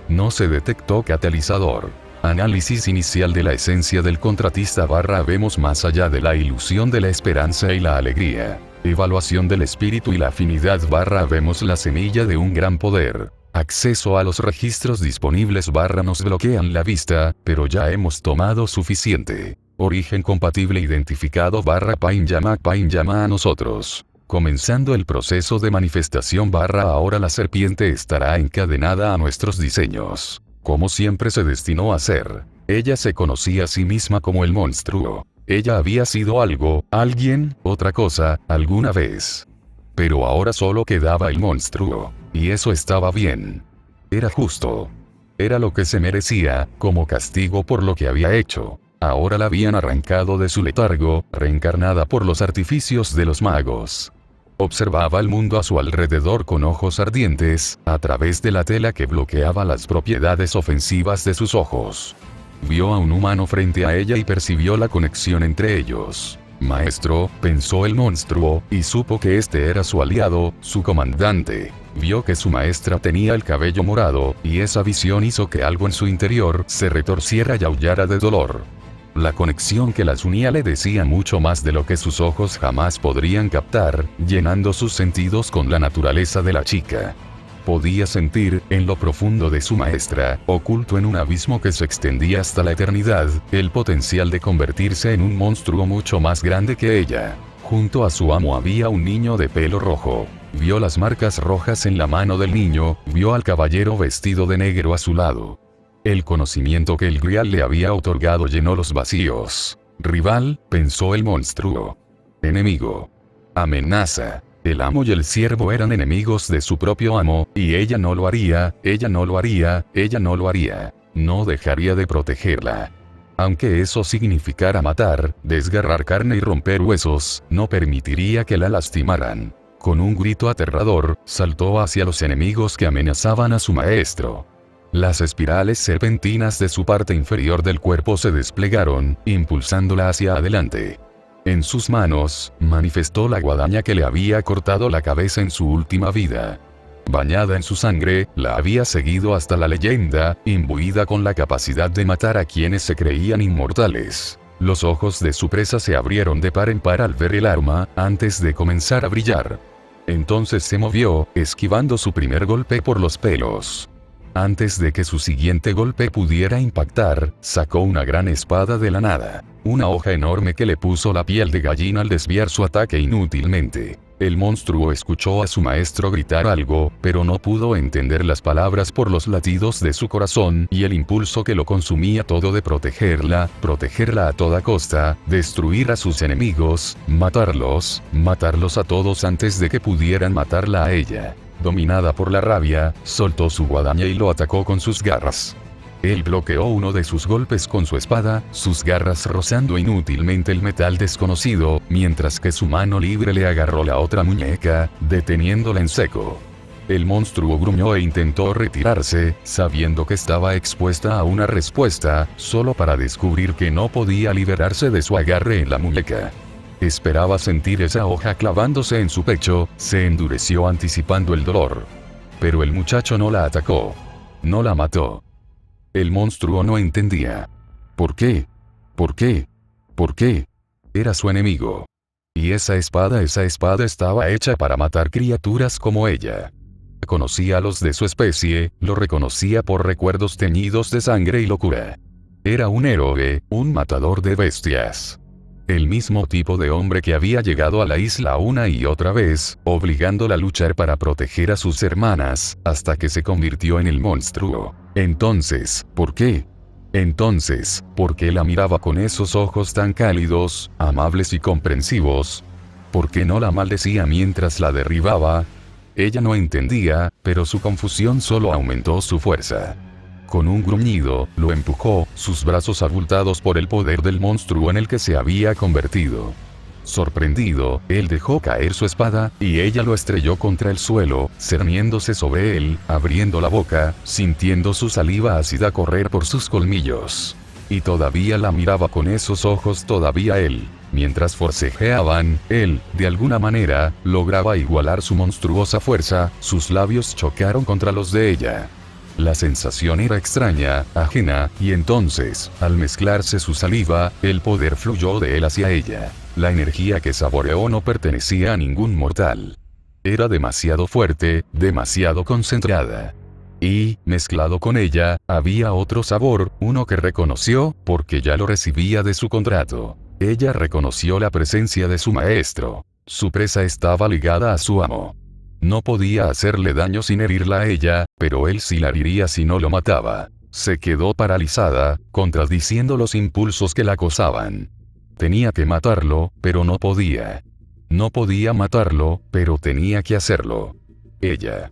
No se detectó catalizador. Análisis inicial de la esencia del contratista / vemos más allá de la ilusión de la esperanza y la alegría. Evaluación del espíritu y la afinidad / vemos la semilla de un gran poder. Acceso a los registros disponibles / nos bloquean la vista, pero ya hemos tomado suficiente. Origen compatible identificado / Pain llama a nosotros. Comenzando el proceso de manifestación / ahora la serpiente estará encadenada a nuestros diseños. Como siempre se destinó a ser. Ella se conocía a sí misma como el monstruo. Ella había sido algo, alguien, otra cosa, alguna vez. Pero ahora solo quedaba el monstruo. Y eso estaba bien. Era justo. Era lo que se merecía, como castigo por lo que había hecho. Ahora la habían arrancado de su letargo, reencarnada por los artificios de los magos. Observaba el mundo a su alrededor con ojos ardientes, a través de la tela que bloqueaba las propiedades ofensivas de sus ojos. Vio a un humano frente a ella y percibió la conexión entre ellos. Maestro, pensó el monstruo, y supo que este era su aliado, su comandante. Vio que su maestra tenía el cabello morado, y esa visión hizo que algo en su interior se retorciera y aullara de dolor. La conexión que las unía le decía mucho más de lo que sus ojos jamás podrían captar, llenando sus sentidos con la naturaleza de la chica. Podía sentir, en lo profundo de su maestra, oculto en un abismo que se extendía hasta la eternidad, el potencial de convertirse en un monstruo mucho más grande que ella. Junto a su amo había un niño de pelo rojo. Vio las marcas rojas en la mano del niño, vio al caballero vestido de negro a su lado. El conocimiento que el Grial le había otorgado llenó los vacíos. Rival, pensó el monstruo. Enemigo. Amenaza. El amo y el siervo eran enemigos de su propio amo, y ella no lo haría, ella no lo haría, ella no lo haría. No dejaría de protegerla. Aunque eso significara matar, desgarrar carne y romper huesos, no permitiría que la lastimaran. Con un grito aterrador, saltó hacia los enemigos que amenazaban a su maestro. Las espirales serpentinas de su parte inferior del cuerpo se desplegaron, impulsándola hacia adelante. En sus manos, manifestó la guadaña que le había cortado la cabeza en su última vida. Bañada en su sangre, la había seguido hasta la leyenda, imbuida con la capacidad de matar a quienes se creían inmortales. Los ojos de su presa se abrieron de par en par al ver el arma, antes de comenzar a brillar. Entonces se movió, esquivando su primer golpe por los pelos. Antes de que su siguiente golpe pudiera impactar, sacó una gran espada de la nada. Una hoja enorme que le puso la piel de gallina al desviar su ataque inútilmente. El monstruo escuchó a su maestro gritar algo, pero no pudo entender las palabras por los latidos de su corazón y el impulso que lo consumía todo de protegerla a toda costa, destruir a sus enemigos, matarlos a todos antes de que pudieran matarla a ella. Dominada por la rabia, soltó su guadaña y lo atacó con sus garras. Él bloqueó uno de sus golpes con su espada, sus garras rozando inútilmente el metal desconocido, mientras que su mano libre le agarró la otra muñeca, deteniéndola en seco. El monstruo gruñó e intentó retirarse, sabiendo que estaba expuesta a una respuesta, solo para descubrir que no podía liberarse de su agarre en la muñeca. Esperaba sentir esa hoja clavándose en su pecho, se endureció anticipando el dolor. Pero el muchacho no la atacó. No la mató. El monstruo no entendía. ¿Por qué? ¿Por qué? ¿Por qué? Era su enemigo. Y esa espada estaba hecha para matar criaturas como ella. Conocía a los de su especie, lo reconocía por recuerdos teñidos de sangre y locura. Era un héroe, un matador de bestias. El mismo tipo de hombre que había llegado a la isla una y otra vez, obligándola a luchar para proteger a sus hermanas, hasta que se convirtió en el monstruo. Entonces, ¿por qué? Entonces, ¿por qué la miraba con esos ojos tan cálidos, amables y comprensivos? ¿Por qué no la maldecía mientras la derribaba? Ella no entendía, pero su confusión solo aumentó su fuerza. Con un gruñido, lo empujó, sus brazos abultados por el poder del monstruo en el que se había convertido. Sorprendido, él dejó caer su espada, y ella lo estrelló contra el suelo, cerniéndose sobre él, abriendo la boca, sintiendo su saliva ácida correr por sus colmillos. Y todavía la miraba con esos ojos todavía él. Mientras forcejeaban, él, de alguna manera, lograba igualar su monstruosa fuerza, sus labios chocaron contra los de ella. La sensación era extraña, ajena, y entonces, al mezclarse su saliva, el poder fluyó de él hacia ella. La energía que saboreó no pertenecía a ningún mortal. Era demasiado fuerte, demasiado concentrada. Y, mezclado con ella, había otro sabor, uno que reconoció, porque ya lo recibía de su contrato. Ella reconoció la presencia de su maestro. Su presa estaba ligada a su amo. No podía hacerle daño sin herirla a ella, pero él sí la heriría si no lo mataba. Se quedó paralizada, contradiciendo los impulsos que la acosaban. Tenía que matarlo, pero no podía. No podía matarlo, pero tenía que hacerlo. Ella.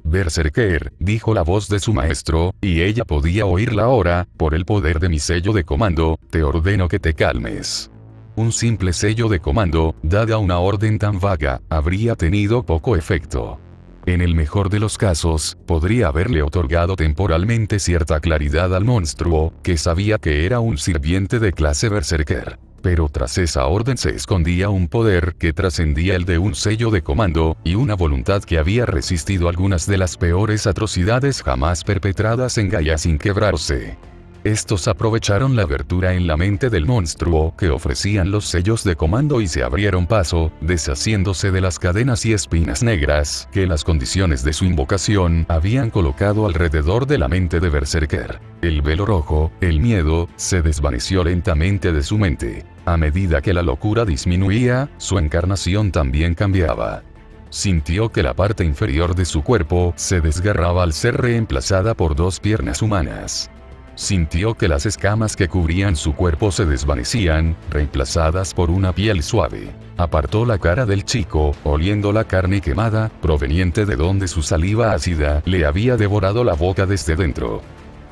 Berserker, dijo la voz de su maestro, y ella podía oírla ahora, por el poder de mi sello de comando, te ordeno que te calmes. Un simple sello de comando, dada una orden tan vaga, habría tenido poco efecto. En el mejor de los casos, podría haberle otorgado temporalmente cierta claridad al monstruo, que sabía que era un sirviente de clase berserker. Pero tras esa orden se escondía un poder que trascendía el de un sello de comando, y una voluntad que había resistido algunas de las peores atrocidades jamás perpetradas en Gaia sin quebrarse. Estos aprovecharon la abertura en la mente del monstruo que ofrecían los sellos de comando y se abrieron paso, deshaciéndose de las cadenas y espinas negras que las condiciones de su invocación habían colocado alrededor de la mente de Berserker. El velo rojo, el miedo, se desvaneció lentamente de su mente. A medida que la locura disminuía, su encarnación también cambiaba. Sintió que la parte inferior de su cuerpo se desgarraba al ser reemplazada por dos piernas humanas. Sintió que las escamas que cubrían su cuerpo se desvanecían, reemplazadas por una piel suave. Apartó la cara del chico, oliendo la carne quemada, proveniente de donde su saliva ácida le había devorado la boca desde dentro.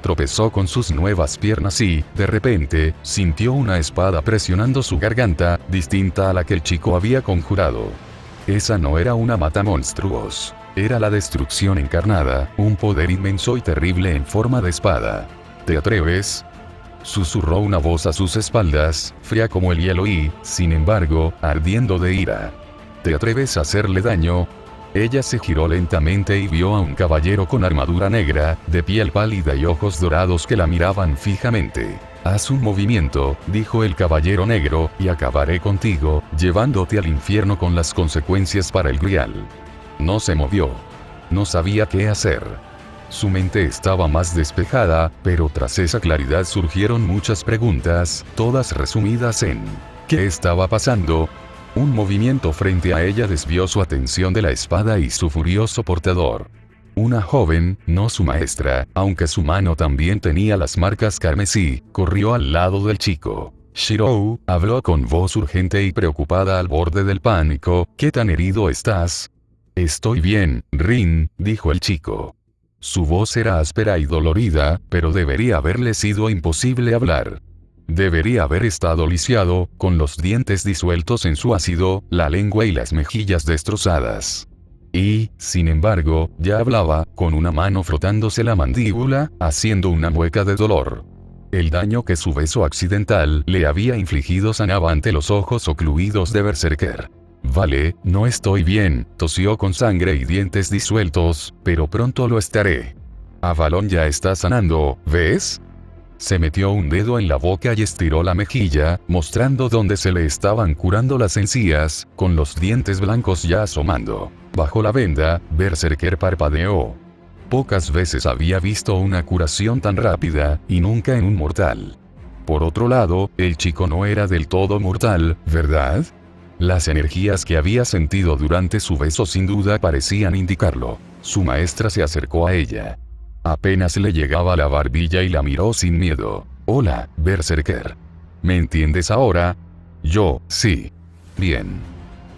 Tropezó con sus nuevas piernas y, de repente, sintió una espada presionando su garganta, distinta a la que el chico había conjurado. Esa no era una matamonstruos. Era la destrucción encarnada, un poder inmenso y terrible en forma de espada. ¿Te atreves? Susurró una voz a sus espaldas, fría como el hielo y, sin embargo, ardiendo de ira. ¿Te atreves a hacerle daño? Ella se giró lentamente y vio a un caballero con armadura negra, de piel pálida y ojos dorados que la miraban fijamente. Haz un movimiento, dijo el caballero negro, y acabaré contigo, llevándote al infierno con las consecuencias para el Grial. No se movió. No sabía qué hacer. Su mente estaba más despejada, pero tras esa claridad surgieron muchas preguntas, todas resumidas en ¿qué estaba pasando? Un movimiento frente a ella desvió su atención de la espada y su furioso portador. Una joven, no su maestra, aunque su mano también tenía las marcas carmesí, corrió al lado del chico. Shirou, habló con voz urgente y preocupada al borde del pánico, ¿qué tan herido estás? Estoy bien, Rin, dijo el chico. Su voz era áspera y dolorida, pero debería haberle sido imposible hablar. Debería haber estado lisiado, con los dientes disueltos en su ácido, la lengua y las mejillas destrozadas. Y, sin embargo, ya hablaba, con una mano frotándose la mandíbula, haciendo una mueca de dolor. El daño que su beso accidental le había infligido sanaba ante los ojos ocluidos de Berserker. Vale, no estoy bien, tosió con sangre y dientes disueltos, pero pronto lo estaré. Avalon ya está sanando, ¿ves? Se metió un dedo en la boca y estiró la mejilla, mostrando donde se le estaban curando las encías, con los dientes blancos ya asomando. Bajo la venda, Berserker parpadeó. Pocas veces había visto una curación tan rápida, y nunca en un mortal. Por otro lado, el chico no era del todo mortal, ¿verdad? Las energías que había sentido durante su beso sin duda parecían indicarlo. Su maestra se acercó a ella. Apenas le llegaba a la barbilla y la miró sin miedo. Hola, Berserker. ¿Me entiendes ahora? Yo, sí. Bien.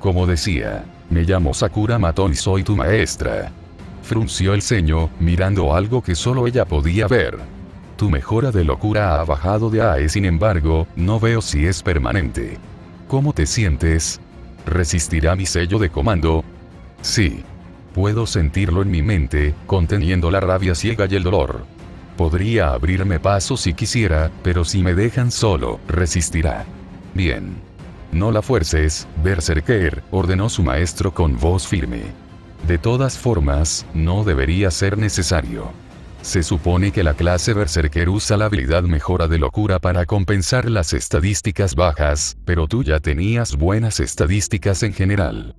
Como decía, me llamo Sakura Maton y soy tu maestra. Frunció el ceño, mirando algo que solo ella podía ver. Tu mejora de locura ha bajado de AE, sin embargo, no veo si es permanente. ¿Cómo te sientes? ¿Resistirá mi sello de comando? Sí. Puedo sentirlo en mi mente, conteniendo la rabia ciega y el dolor. Podría abrirme paso si quisiera, pero si me dejan solo, resistirá. Bien. No la fuerces, Berserker, ordenó su maestro con voz firme. De todas formas, no debería ser necesario. Se supone que la clase Berserker usa la habilidad mejora de locura para compensar las estadísticas bajas, pero tú ya tenías buenas estadísticas en general.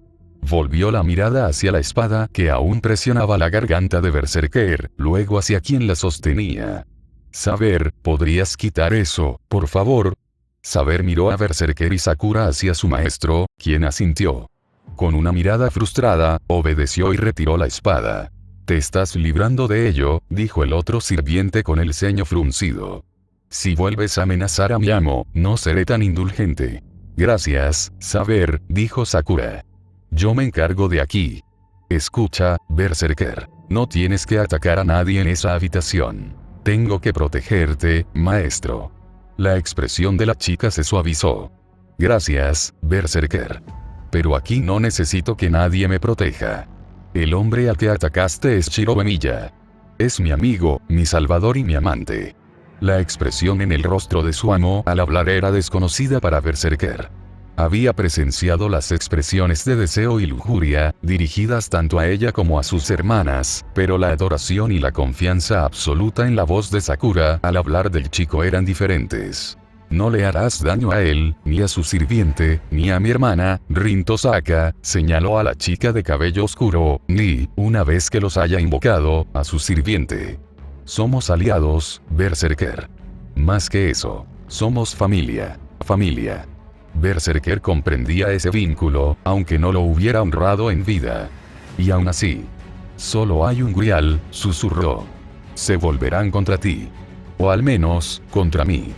Volvió la mirada hacia la espada que aún presionaba la garganta de Berserker, luego hacia quien la sostenía. Saber, ¿podrías quitar eso, por favor? Saber miró a Berserker y Sakura hacia su maestro, quien asintió. Con una mirada frustrada, obedeció y retiró la espada. Te estás librando de ello, dijo el otro sirviente con el ceño fruncido. Si vuelves a amenazar a mi amo, no seré tan indulgente. Gracias, Saber, dijo Sakura. Yo me encargo de aquí. Escucha, Berserker, no tienes que atacar a nadie en esa habitación. Tengo que protegerte, maestro. La expresión de la chica se suavizó. Gracias, Berserker. Pero aquí no necesito que nadie me proteja. El hombre al que atacaste es Shiro Uemilla. Es mi amigo, mi salvador y mi amante. La expresión en el rostro de su amo al hablar era desconocida para Berserker. Había presenciado las expresiones de deseo y lujuria, dirigidas tanto a ella como a sus hermanas, pero la adoración y la confianza absoluta en la voz de Sakura al hablar del chico eran diferentes. No le harás daño a él, ni a su sirviente, ni a mi hermana, Rin Tosaka, señaló a la chica de cabello oscuro, ni, una vez que los haya invocado, a su sirviente. Somos aliados, Berserker. Más que eso, somos familia. Familia. Berserker comprendía ese vínculo, aunque no lo hubiera honrado en vida. Y aún así. Solo hay un Grial, susurró. Se volverán contra ti. O al menos, contra mí.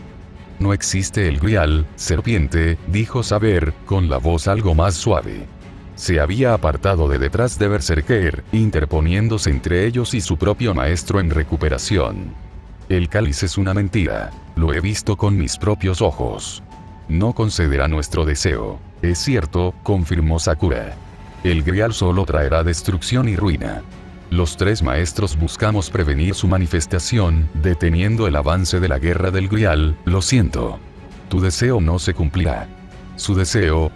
No existe el Grial, serpiente, dijo Saber, con la voz algo más suave. Se había apartado de detrás de Berserker, interponiéndose entre ellos y su propio maestro en recuperación. El cáliz es una mentira. Lo he visto con mis propios ojos. No concederá nuestro deseo. Es cierto, confirmó Sakura. El Grial solo traerá destrucción y ruina. Los tres maestros buscamos prevenir su manifestación, deteniendo el avance de la guerra del Grial. Lo siento. Tu deseo no se cumplirá. ¿Su deseo?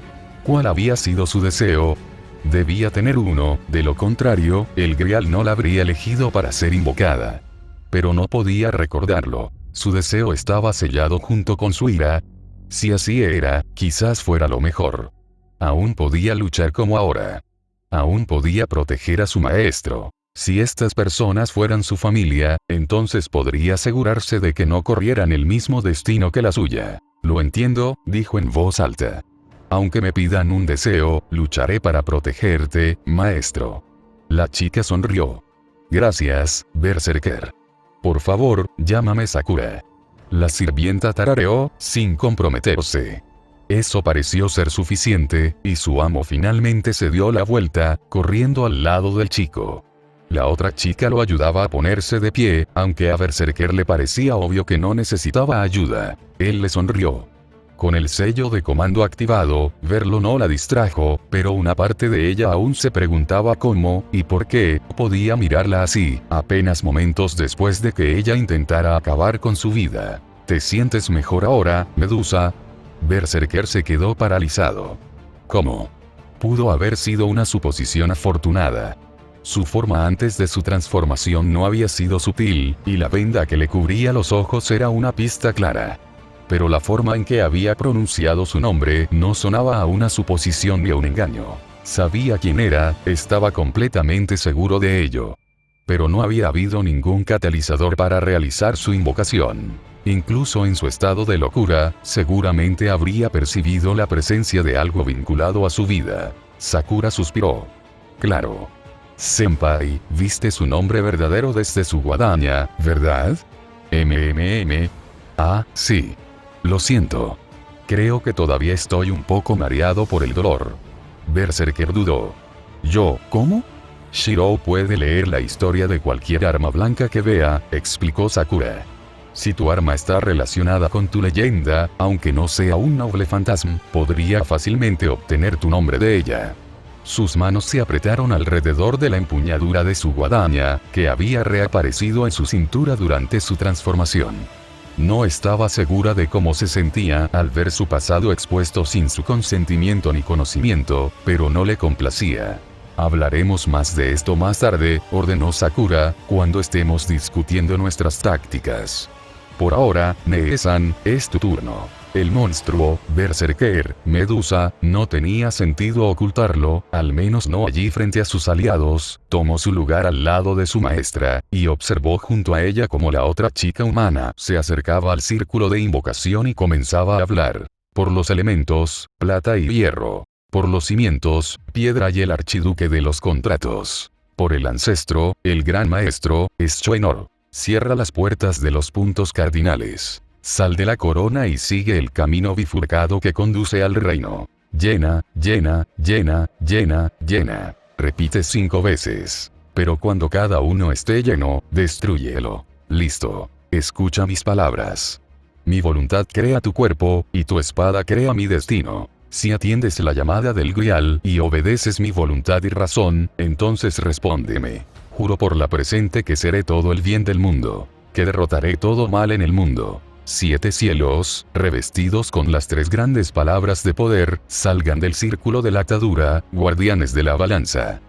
¿Cuál había sido su deseo? Debía tener uno, de lo contrario, el Grial no la habría elegido para ser invocada. Pero no podía recordarlo. Su deseo estaba sellado junto con su ira. Si así era, quizás fuera lo mejor. Aún podía luchar como ahora. Aún podía proteger a su maestro. Si estas personas fueran su familia, entonces podría asegurarse de que no corrieran el mismo destino que la suya. Lo entiendo, dijo en voz alta. Aunque me pidan un deseo, lucharé para protegerte, maestro. La chica sonrió. Gracias, Berserker. Por favor, llámame Sakura. La sirvienta tarareó, sin comprometerse. Eso pareció ser suficiente, y su amo finalmente se dio la vuelta, corriendo al lado del chico. La otra chica lo ayudaba a ponerse de pie, aunque a Berserker le parecía obvio que no necesitaba ayuda. Él le sonrió. Con el sello de comando activado, verlo no la distrajo, pero una parte de ella aún se preguntaba cómo, y por qué, podía mirarla así, apenas momentos después de que ella intentara acabar con su vida. ¿Te sientes mejor ahora, Medusa? Berserker se quedó paralizado. ¿Cómo? Pudo haber sido una suposición afortunada. Su forma antes de su transformación no había sido sutil, y la venda que le cubría los ojos era una pista clara. Pero la forma en que había pronunciado su nombre no sonaba a una suposición ni a un engaño. Sabía quién era, estaba completamente seguro de ello. Pero no había habido ningún catalizador para realizar su invocación. Incluso en su estado de locura, seguramente habría percibido la presencia de algo vinculado a su vida. Sakura suspiró. Claro. Senpai, viste su nombre verdadero desde su guadaña, ¿verdad? Ah, sí. Lo siento. Creo que todavía estoy un poco mareado por el dolor. Berserker dudó. ¿Cómo? Shirou puede leer la historia de cualquier arma blanca que vea, explicó Sakura. Si tu arma está relacionada con tu leyenda, aunque no sea un noble fantasma, podría fácilmente obtener tu nombre de ella. Sus manos se apretaron alrededor de la empuñadura de su guadaña, que había reaparecido en su cintura durante su transformación. No estaba segura de cómo se sentía al ver su pasado expuesto sin su consentimiento ni conocimiento, pero no le complacía. Hablaremos más de esto más tarde, ordenó Sakura, cuando estemos discutiendo nuestras tácticas. Por ahora, Nee-san, es tu turno. El monstruo, Berserker, Medusa, no tenía sentido ocultarlo, al menos no allí frente a sus aliados, tomó su lugar al lado de su maestra, y observó junto a ella como la otra chica humana se acercaba al círculo de invocación y comenzaba a hablar. Por los elementos, plata y hierro. Por los cimientos, piedra y el archiduque de los contratos. Por el ancestro, el gran maestro, Schweinor. Cierra las puertas de los puntos cardinales. Sal de la corona y sigue el camino bifurcado que conduce al reino. Llena, llena, llena, llena, llena. Repite 5 veces. Pero cuando cada uno esté lleno, destrúyelo. Listo. Escucha mis palabras. Mi voluntad crea tu cuerpo, y tu espada crea mi destino. Si atiendes la llamada del Grial y obedeces mi voluntad y razón, entonces respóndeme. Juro por la presente que seré todo el bien del mundo. Que derrotaré todo mal en el mundo. 7 cielos, revestidos con las 3 grandes palabras de poder, salgan del círculo de la atadura, guardianes de la balanza.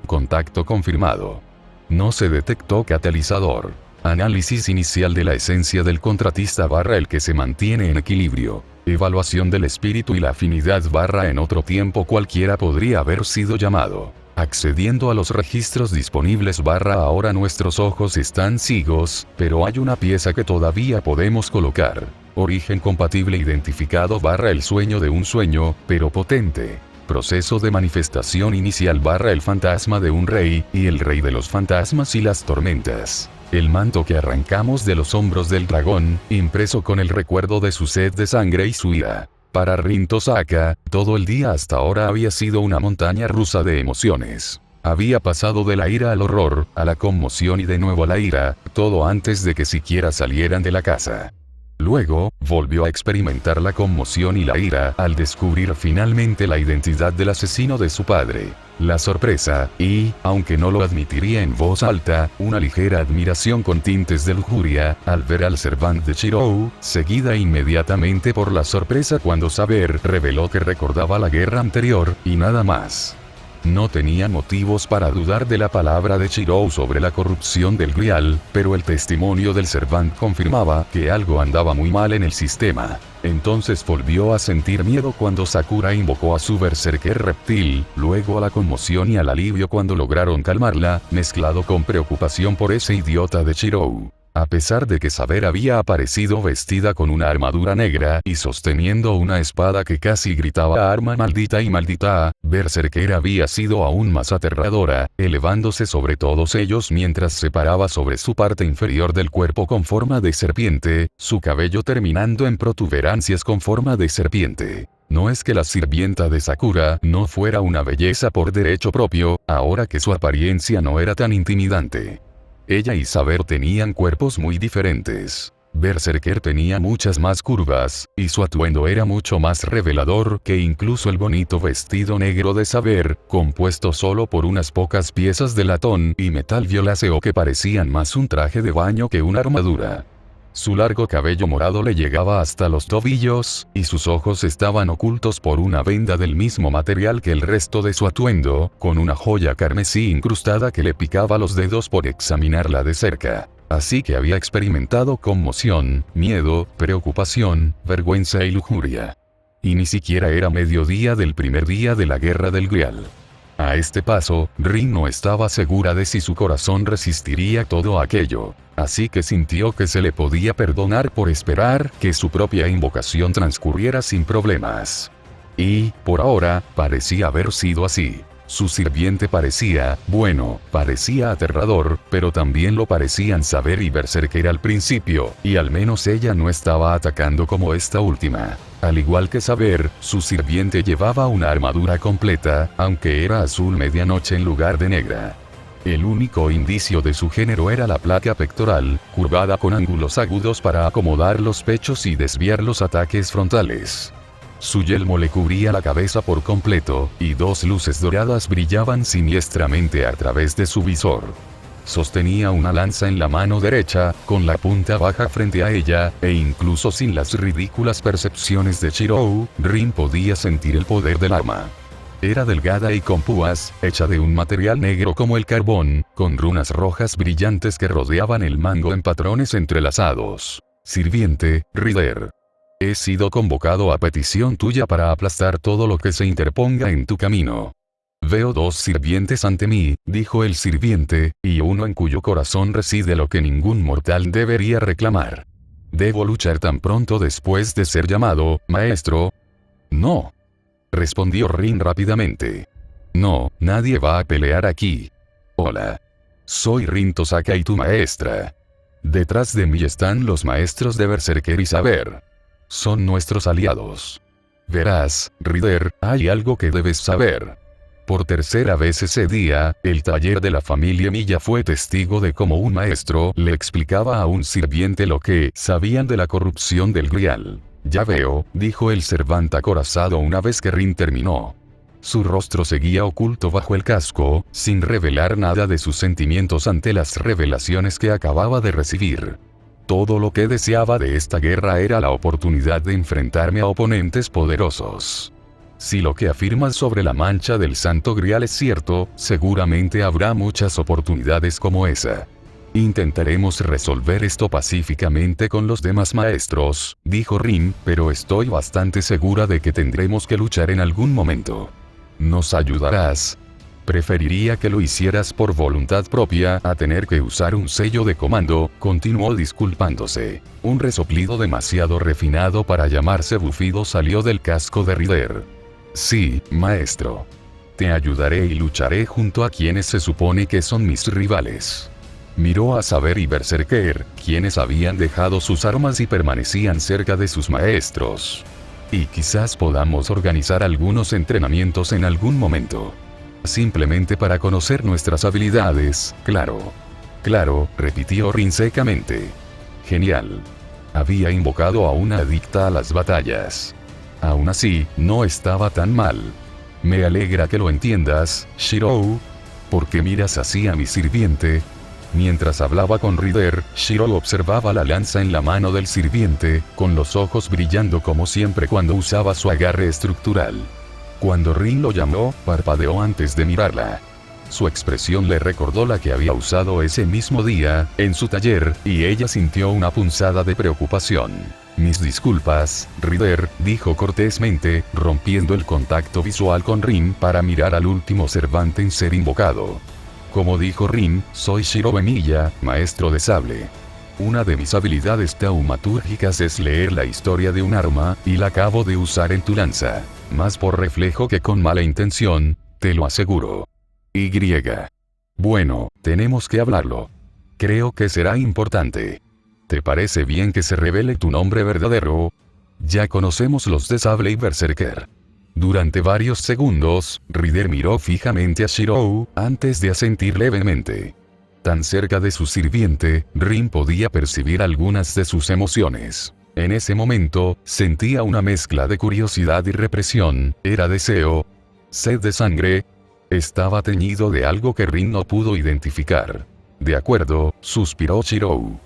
Contacto confirmado. No se detectó catalizador. Análisis inicial de la esencia del contratista / el que se mantiene en equilibrio. Evaluación del espíritu y la afinidad / en otro tiempo cualquiera podría haber sido llamado. Accediendo a los registros disponibles / ahora nuestros ojos están ciegos, pero hay una pieza que todavía podemos colocar. Origen compatible identificado / el sueño de un sueño, pero potente. Proceso de manifestación inicial / el fantasma de un rey, y el rey de los fantasmas y las tormentas. El manto que arrancamos de los hombros del dragón, impreso con el recuerdo de su sed de sangre y su ira. Para Rin Tosaka, todo el día hasta ahora había sido una montaña rusa de emociones. Había pasado de la ira al horror, a la conmoción y de nuevo a la ira, todo antes de que siquiera salieran de la casa. Luego, volvió a experimentar la conmoción y la ira al descubrir finalmente la identidad del asesino de su padre. La sorpresa, y, aunque no lo admitiría en voz alta, una ligera admiración con tintes de lujuria, al ver al servant de Shirou, seguida inmediatamente por la sorpresa cuando Saber reveló que recordaba la guerra anterior, y nada más. No tenía motivos para dudar de la palabra de Shirou sobre la corrupción del Grial, pero el testimonio del servant confirmaba que algo andaba muy mal en el sistema. Entonces volvió a sentir miedo cuando Sakura invocó a su berserker reptil, luego a la conmoción y al alivio cuando lograron calmarla, mezclado con preocupación por ese idiota de Shirou. A pesar de que Saber había aparecido vestida con una armadura negra y sosteniendo una espada que casi gritaba arma maldita y maldita, Berserker había sido aún más aterradora, elevándose sobre todos ellos mientras se paraba sobre su parte inferior del cuerpo con forma de serpiente, su cabello terminando en protuberancias con forma de serpiente. No es que la sirvienta de Sakura no fuera una belleza por derecho propio, ahora que su apariencia no era tan intimidante. Ella y Saber tenían cuerpos muy diferentes. Berserker tenía muchas más curvas, y su atuendo era mucho más revelador que incluso el bonito vestido negro de Saber, compuesto solo por unas pocas piezas de latón y metal violáceo que parecían más un traje de baño que una armadura. Su largo cabello morado le llegaba hasta los tobillos, y sus ojos estaban ocultos por una venda del mismo material que el resto de su atuendo, con una joya carmesí incrustada que le picaba los dedos por examinarla de cerca. Así que había experimentado conmoción, miedo, preocupación, vergüenza y lujuria. Y ni siquiera era mediodía del primer día de la guerra del Grial. A este paso, Rin no estaba segura de si su corazón resistiría todo aquello, así que sintió que se le podía perdonar por esperar que su propia invocación transcurriera sin problemas. Y, por ahora, parecía haber sido así. Su sirviente parecía aterrador, pero también lo parecían saber y berserker al principio, y al menos ella no estaba atacando como esta última. Al igual que Saber, su sirviente llevaba una armadura completa, aunque era azul medianoche en lugar de negra. El único indicio de su género era la placa pectoral, curvada con ángulos agudos para acomodar los pechos y desviar los ataques frontales. Su yelmo le cubría la cabeza por completo, y dos luces doradas brillaban siniestramente a través de su visor. Sostenía una lanza en la mano derecha, con la punta baja frente a ella, e incluso sin las ridículas percepciones de Shirou, Rin podía sentir el poder del arma. Era delgada y con púas, hecha de un material negro como el carbón, con runas rojas brillantes que rodeaban el mango en patrones entrelazados. Sirviente, Rider. He sido convocado a petición tuya para aplastar todo lo que se interponga en tu camino. Veo dos sirvientes ante mí, dijo el sirviente, y uno en cuyo corazón reside lo que ningún mortal debería reclamar. ¿Debo luchar tan pronto después de ser llamado, maestro? No. Respondió Rin rápidamente. No, nadie va a pelear aquí. Hola. Soy Rin Tosaka y tu maestra. Detrás de mí están los maestros de Berserker y Saber. Son nuestros aliados. Verás, Rider, hay algo que debes saber. Por tercera vez ese día, el taller de la familia Milla fue testigo de cómo un maestro le explicaba a un sirviente lo que sabían de la corrupción del Grial. Ya veo, dijo el Servant acorazado una vez que Rin terminó. Su rostro seguía oculto bajo el casco, sin revelar nada de sus sentimientos ante las revelaciones que acababa de recibir. Todo lo que deseaba de esta guerra era la oportunidad de enfrentarme a oponentes poderosos. Si lo que afirmas sobre la mancha del Santo Grial es cierto, seguramente habrá muchas oportunidades como esa. Intentaremos resolver esto pacíficamente con los demás maestros, dijo Rin, pero estoy bastante segura de que tendremos que luchar en algún momento. ¿Nos ayudarás? Preferiría que lo hicieras por voluntad propia a tener que usar un sello de comando, continuó disculpándose. Un resoplido demasiado refinado para llamarse bufido salió del casco de Rider. Sí, maestro. Te ayudaré y lucharé junto a quienes se supone que son mis rivales. Miró a Saber y Berserker, quienes habían dejado sus armas y permanecían cerca de sus maestros. Y quizás podamos organizar algunos entrenamientos en algún momento. Simplemente para conocer nuestras habilidades, claro. Claro, repitió Rin secamente. Genial. Había invocado a una adicta a las batallas. Aún así, no estaba tan mal. Me alegra que lo entiendas, Shirou. ¿Por qué miras así a mi sirviente? Mientras hablaba con Rider, Shirou observaba la lanza en la mano del sirviente, con los ojos brillando como siempre cuando usaba su agarre estructural. Cuando Rin lo llamó, parpadeó antes de mirarla. Su expresión le recordó la que había usado ese mismo día, en su taller, y ella sintió una punzada de preocupación. Mis disculpas, Rider, dijo cortésmente, rompiendo el contacto visual con Rin para mirar al último Servant en ser invocado. Como dijo Rin, soy Shirou Emiya, maestro de sable. Una de mis habilidades taumatúrgicas es leer la historia de un arma, y la acabo de usar en tu lanza. Más por reflejo que con mala intención, te lo aseguro. Y. Bueno, tenemos que hablarlo. Creo que será importante. ¿Te parece bien que se revele tu nombre verdadero? Ya conocemos los de Sable y Berserker. Durante varios segundos, Rider miró fijamente a Shirou, antes de asentir levemente. Tan cerca de su sirviente, Rin podía percibir algunas de sus emociones. En ese momento, sentía una mezcla de curiosidad y represión, era deseo, sed de sangre. Estaba teñido de algo que Rin no pudo identificar. De acuerdo, suspiró Shirou.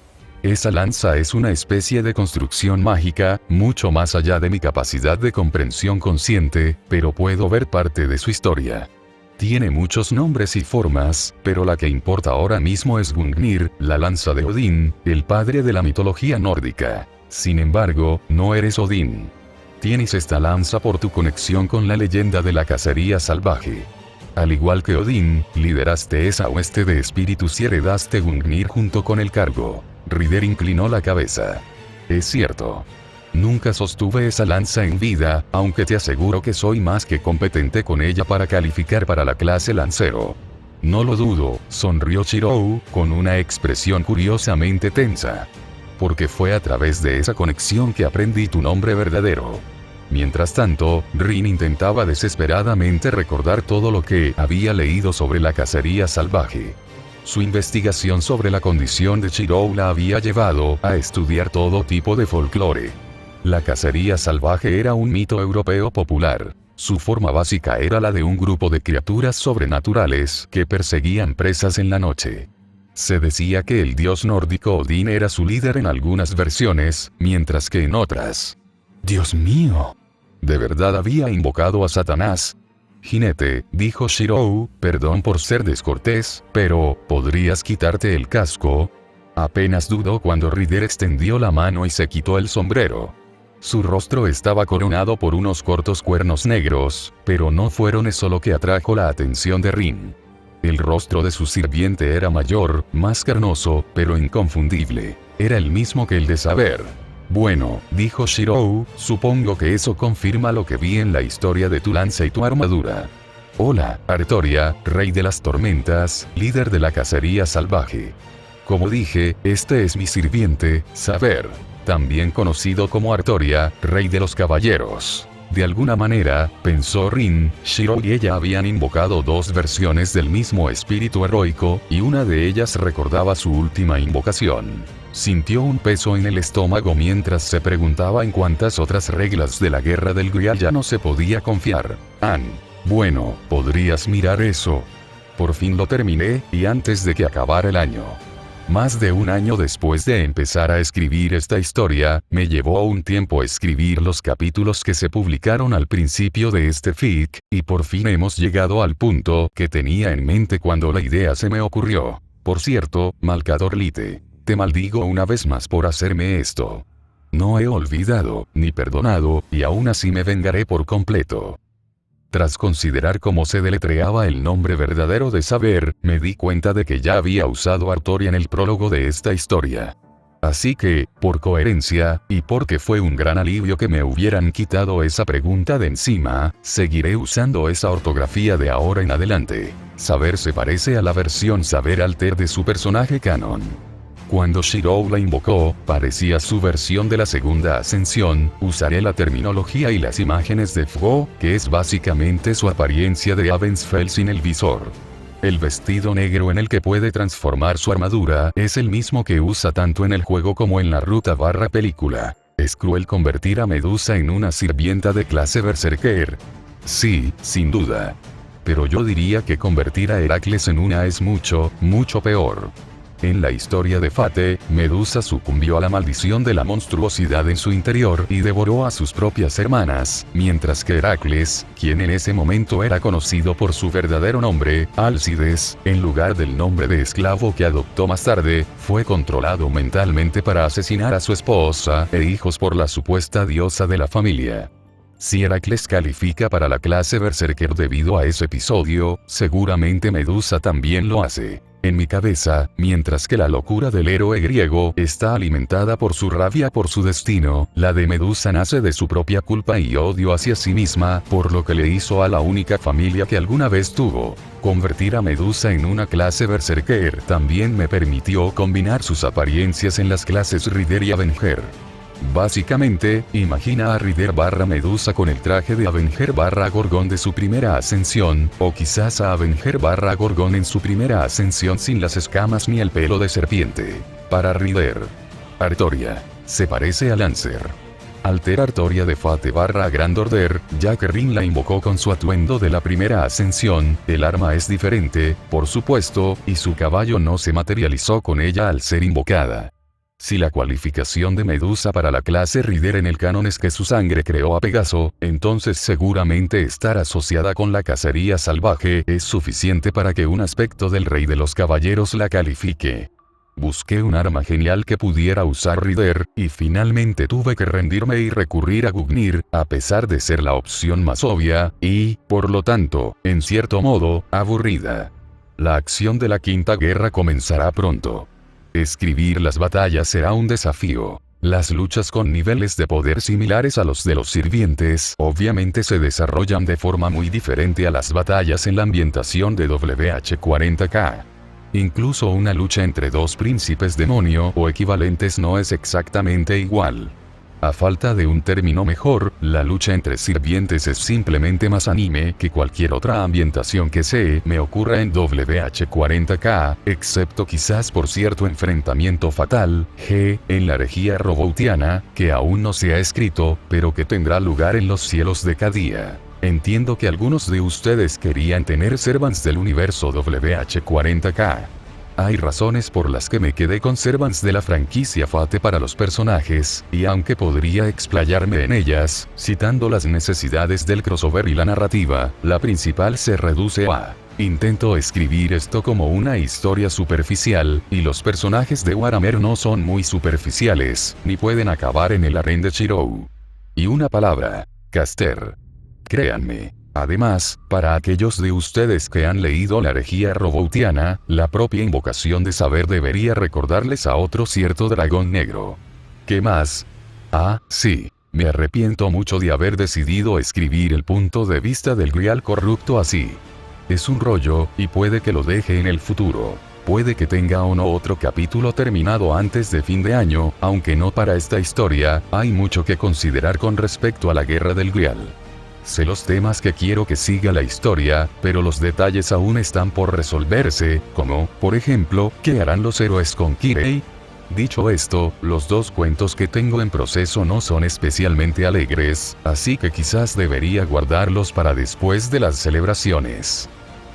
Esa lanza es una especie de construcción mágica, mucho más allá de mi capacidad de comprensión consciente, pero puedo ver parte de su historia. Tiene muchos nombres y formas, pero la que importa ahora mismo es Gungnir, la lanza de Odín, el padre de la mitología nórdica. Sin embargo, no eres Odín. Tienes esta lanza por tu conexión con la leyenda de la cacería salvaje. Al igual que Odín, lideraste esa hueste de espíritus y heredaste Gungnir junto con el cargo. Rider inclinó la cabeza. Es cierto. Nunca sostuve esa lanza en vida, aunque te aseguro que soy más que competente con ella para calificar para la clase lancero. No lo dudo, sonrió Shirou, con una expresión curiosamente tensa. Porque fue a través de esa conexión que aprendí tu nombre verdadero. Mientras tanto, Rin intentaba desesperadamente recordar todo lo que había leído sobre la cacería salvaje. Su investigación sobre la condición de Shirou la había llevado a estudiar todo tipo de folclore. La cacería salvaje era un mito europeo popular. Su forma básica era la de un grupo de criaturas sobrenaturales que perseguían presas en la noche. Se decía que el dios nórdico Odín era su líder en algunas versiones, mientras que en otras. ¡Dios mío! ¿De verdad había invocado a Satanás? Jinete, dijo Shirou, perdón por ser descortés, pero, ¿podrías quitarte el casco? Apenas dudó cuando Ryder extendió la mano y se quitó el sombrero. Su rostro estaba coronado por unos cortos cuernos negros, pero no fueron eso lo que atrajo la atención de Rin. El rostro de su sirviente era mayor, más carnoso, pero inconfundible. Era el mismo que el de Saber. Bueno, dijo Shirou, supongo que eso confirma lo que vi en la historia de tu lanza y tu armadura. Hola, Artoria, rey de las tormentas, líder de la cacería salvaje. Como dije, este es mi sirviente, Saber. También conocido como Artoria, rey de los caballeros. De alguna manera, pensó Rin, Shirou y ella habían invocado dos versiones del mismo espíritu heroico, y una de ellas recordaba su última invocación. Sintió un peso en el estómago mientras se preguntaba en cuántas otras reglas de la guerra del Grial ya no se podía confiar. Bueno, podrías mirar eso. Por fin lo terminé, y antes de que acabara el año. Más de un año después de empezar a escribir esta historia, me llevó un tiempo escribir los capítulos que se publicaron al principio de este fic, y por fin hemos llegado al punto que tenía en mente cuando la idea se me ocurrió. Por cierto, Malcador Lite, te maldigo una vez más por hacerme esto. No he olvidado, ni perdonado, y aún así me vengaré por completo. Tras considerar cómo se deletreaba el nombre verdadero de Saber, me di cuenta de que ya había usado Artoria en el prólogo de esta historia. Así que, por coherencia, y porque fue un gran alivio que me hubieran quitado esa pregunta de encima, seguiré usando esa ortografía de ahora en adelante. Saber se parece a la versión Saber Alter de su personaje canon. Cuando Shirou la invocó, parecía su versión de la segunda ascensión. Usaré la terminología y las imágenes de Fwo, que es básicamente su apariencia de Avensfell sin el visor. El vestido negro en el que puede transformar su armadura es el mismo que usa tanto en el juego como en la ruta/película. Es cruel convertir a Medusa en una sirvienta de clase Berserker. Sí, sin duda. Pero yo diría que convertir a Heracles en una es mucho, mucho peor. En la historia de Fate, Medusa sucumbió a la maldición de la monstruosidad en su interior y devoró a sus propias hermanas, mientras que Heracles, quien en ese momento era conocido por su verdadero nombre, Alcides, en lugar del nombre de esclavo que adoptó más tarde, fue controlado mentalmente para asesinar a su esposa e hijos por la supuesta diosa de la familia. Si Heracles califica para la clase Berserker debido a ese episodio, seguramente Medusa también lo hace. En mi cabeza, mientras que la locura del héroe griego está alimentada por su rabia por su destino, la de Medusa nace de su propia culpa y odio hacia sí misma por lo que le hizo a la única familia que alguna vez tuvo. Convertir a Medusa en una clase Berserker también me permitió combinar sus apariencias en las clases Ryder y Avenger. Básicamente, imagina a Ryder/Medusa con el traje de Avenger/Gorgón de su primera ascensión, o quizás a Avenger/Gorgón en su primera ascensión sin las escamas ni el pelo de serpiente. Para Ryder, Artoria se parece a Lancer. Alter Artoria de Fate/Grand Order, ya que Rin la invocó con su atuendo de la primera ascensión, el arma es diferente, por supuesto, y su caballo no se materializó con ella al ser invocada. Si la cualificación de Medusa para la clase Ryder en el canon es que su sangre creó a Pegaso, entonces seguramente estar asociada con la cacería salvaje es suficiente para que un aspecto del rey de los caballeros la califique. Busqué un arma genial que pudiera usar Ryder, y finalmente tuve que rendirme y recurrir a Gungnir, a pesar de ser la opción más obvia, y, por lo tanto, en cierto modo, aburrida. La acción de la Quinta Guerra comenzará pronto. Escribir las batallas será un desafío. Las luchas con niveles de poder similares a los de los sirvientes obviamente se desarrollan de forma muy diferente a las batallas en la ambientación de WH-40K. Incluso una lucha entre dos príncipes demonio o equivalentes no es exactamente igual. A falta de un término mejor, la lucha entre sirvientes es simplemente más anime que cualquier otra ambientación que se me ocurra en WH-40K, excepto quizás por cierto enfrentamiento fatal, en la herejía roboutiana, que aún no se ha escrito, pero que tendrá lugar en los cielos de Cadia. Entiendo que algunos de ustedes querían tener servants del universo WH-40K. Hay razones por las que me quedé con servants de la franquicia Fate para los personajes, y aunque podría explayarme en ellas, citando las necesidades del crossover y la narrativa, la principal se reduce a: intento escribir esto como una historia superficial, y los personajes de Warhammer no son muy superficiales, ni pueden acabar en el harén de Shirou. Y una palabra: Caster. Créanme. Además, para aquellos de ustedes que han leído la herejía roboutiana, la propia invocación de saber debería recordarles a otro cierto dragón negro. ¿Qué más? Ah, sí. Me arrepiento mucho de haber decidido escribir el punto de vista del Grial corrupto así. Es un rollo, y puede que lo deje en el futuro. Puede que tenga uno u otro capítulo terminado antes de fin de año, aunque no para esta historia. Hay mucho que considerar con respecto a la guerra del Grial. Sé los temas que quiero que siga la historia, pero los detalles aún están por resolverse, como, por ejemplo, ¿qué harán los héroes con Kirei? Dicho esto, los dos cuentos que tengo en proceso no son especialmente alegres, así que quizás debería guardarlos para después de las celebraciones.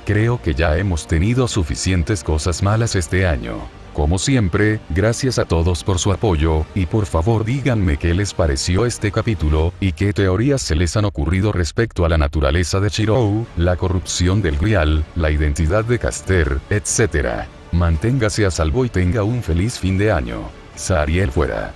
Creo que ya hemos tenido suficientes cosas malas este año. Como siempre, gracias a todos por su apoyo, y por favor díganme qué les pareció este capítulo, y qué teorías se les han ocurrido respecto a la naturaleza de Shirou, la corrupción del Grial, la identidad de Caster, etc. Manténgase a salvo y tenga un feliz fin de año. Zariel fuera.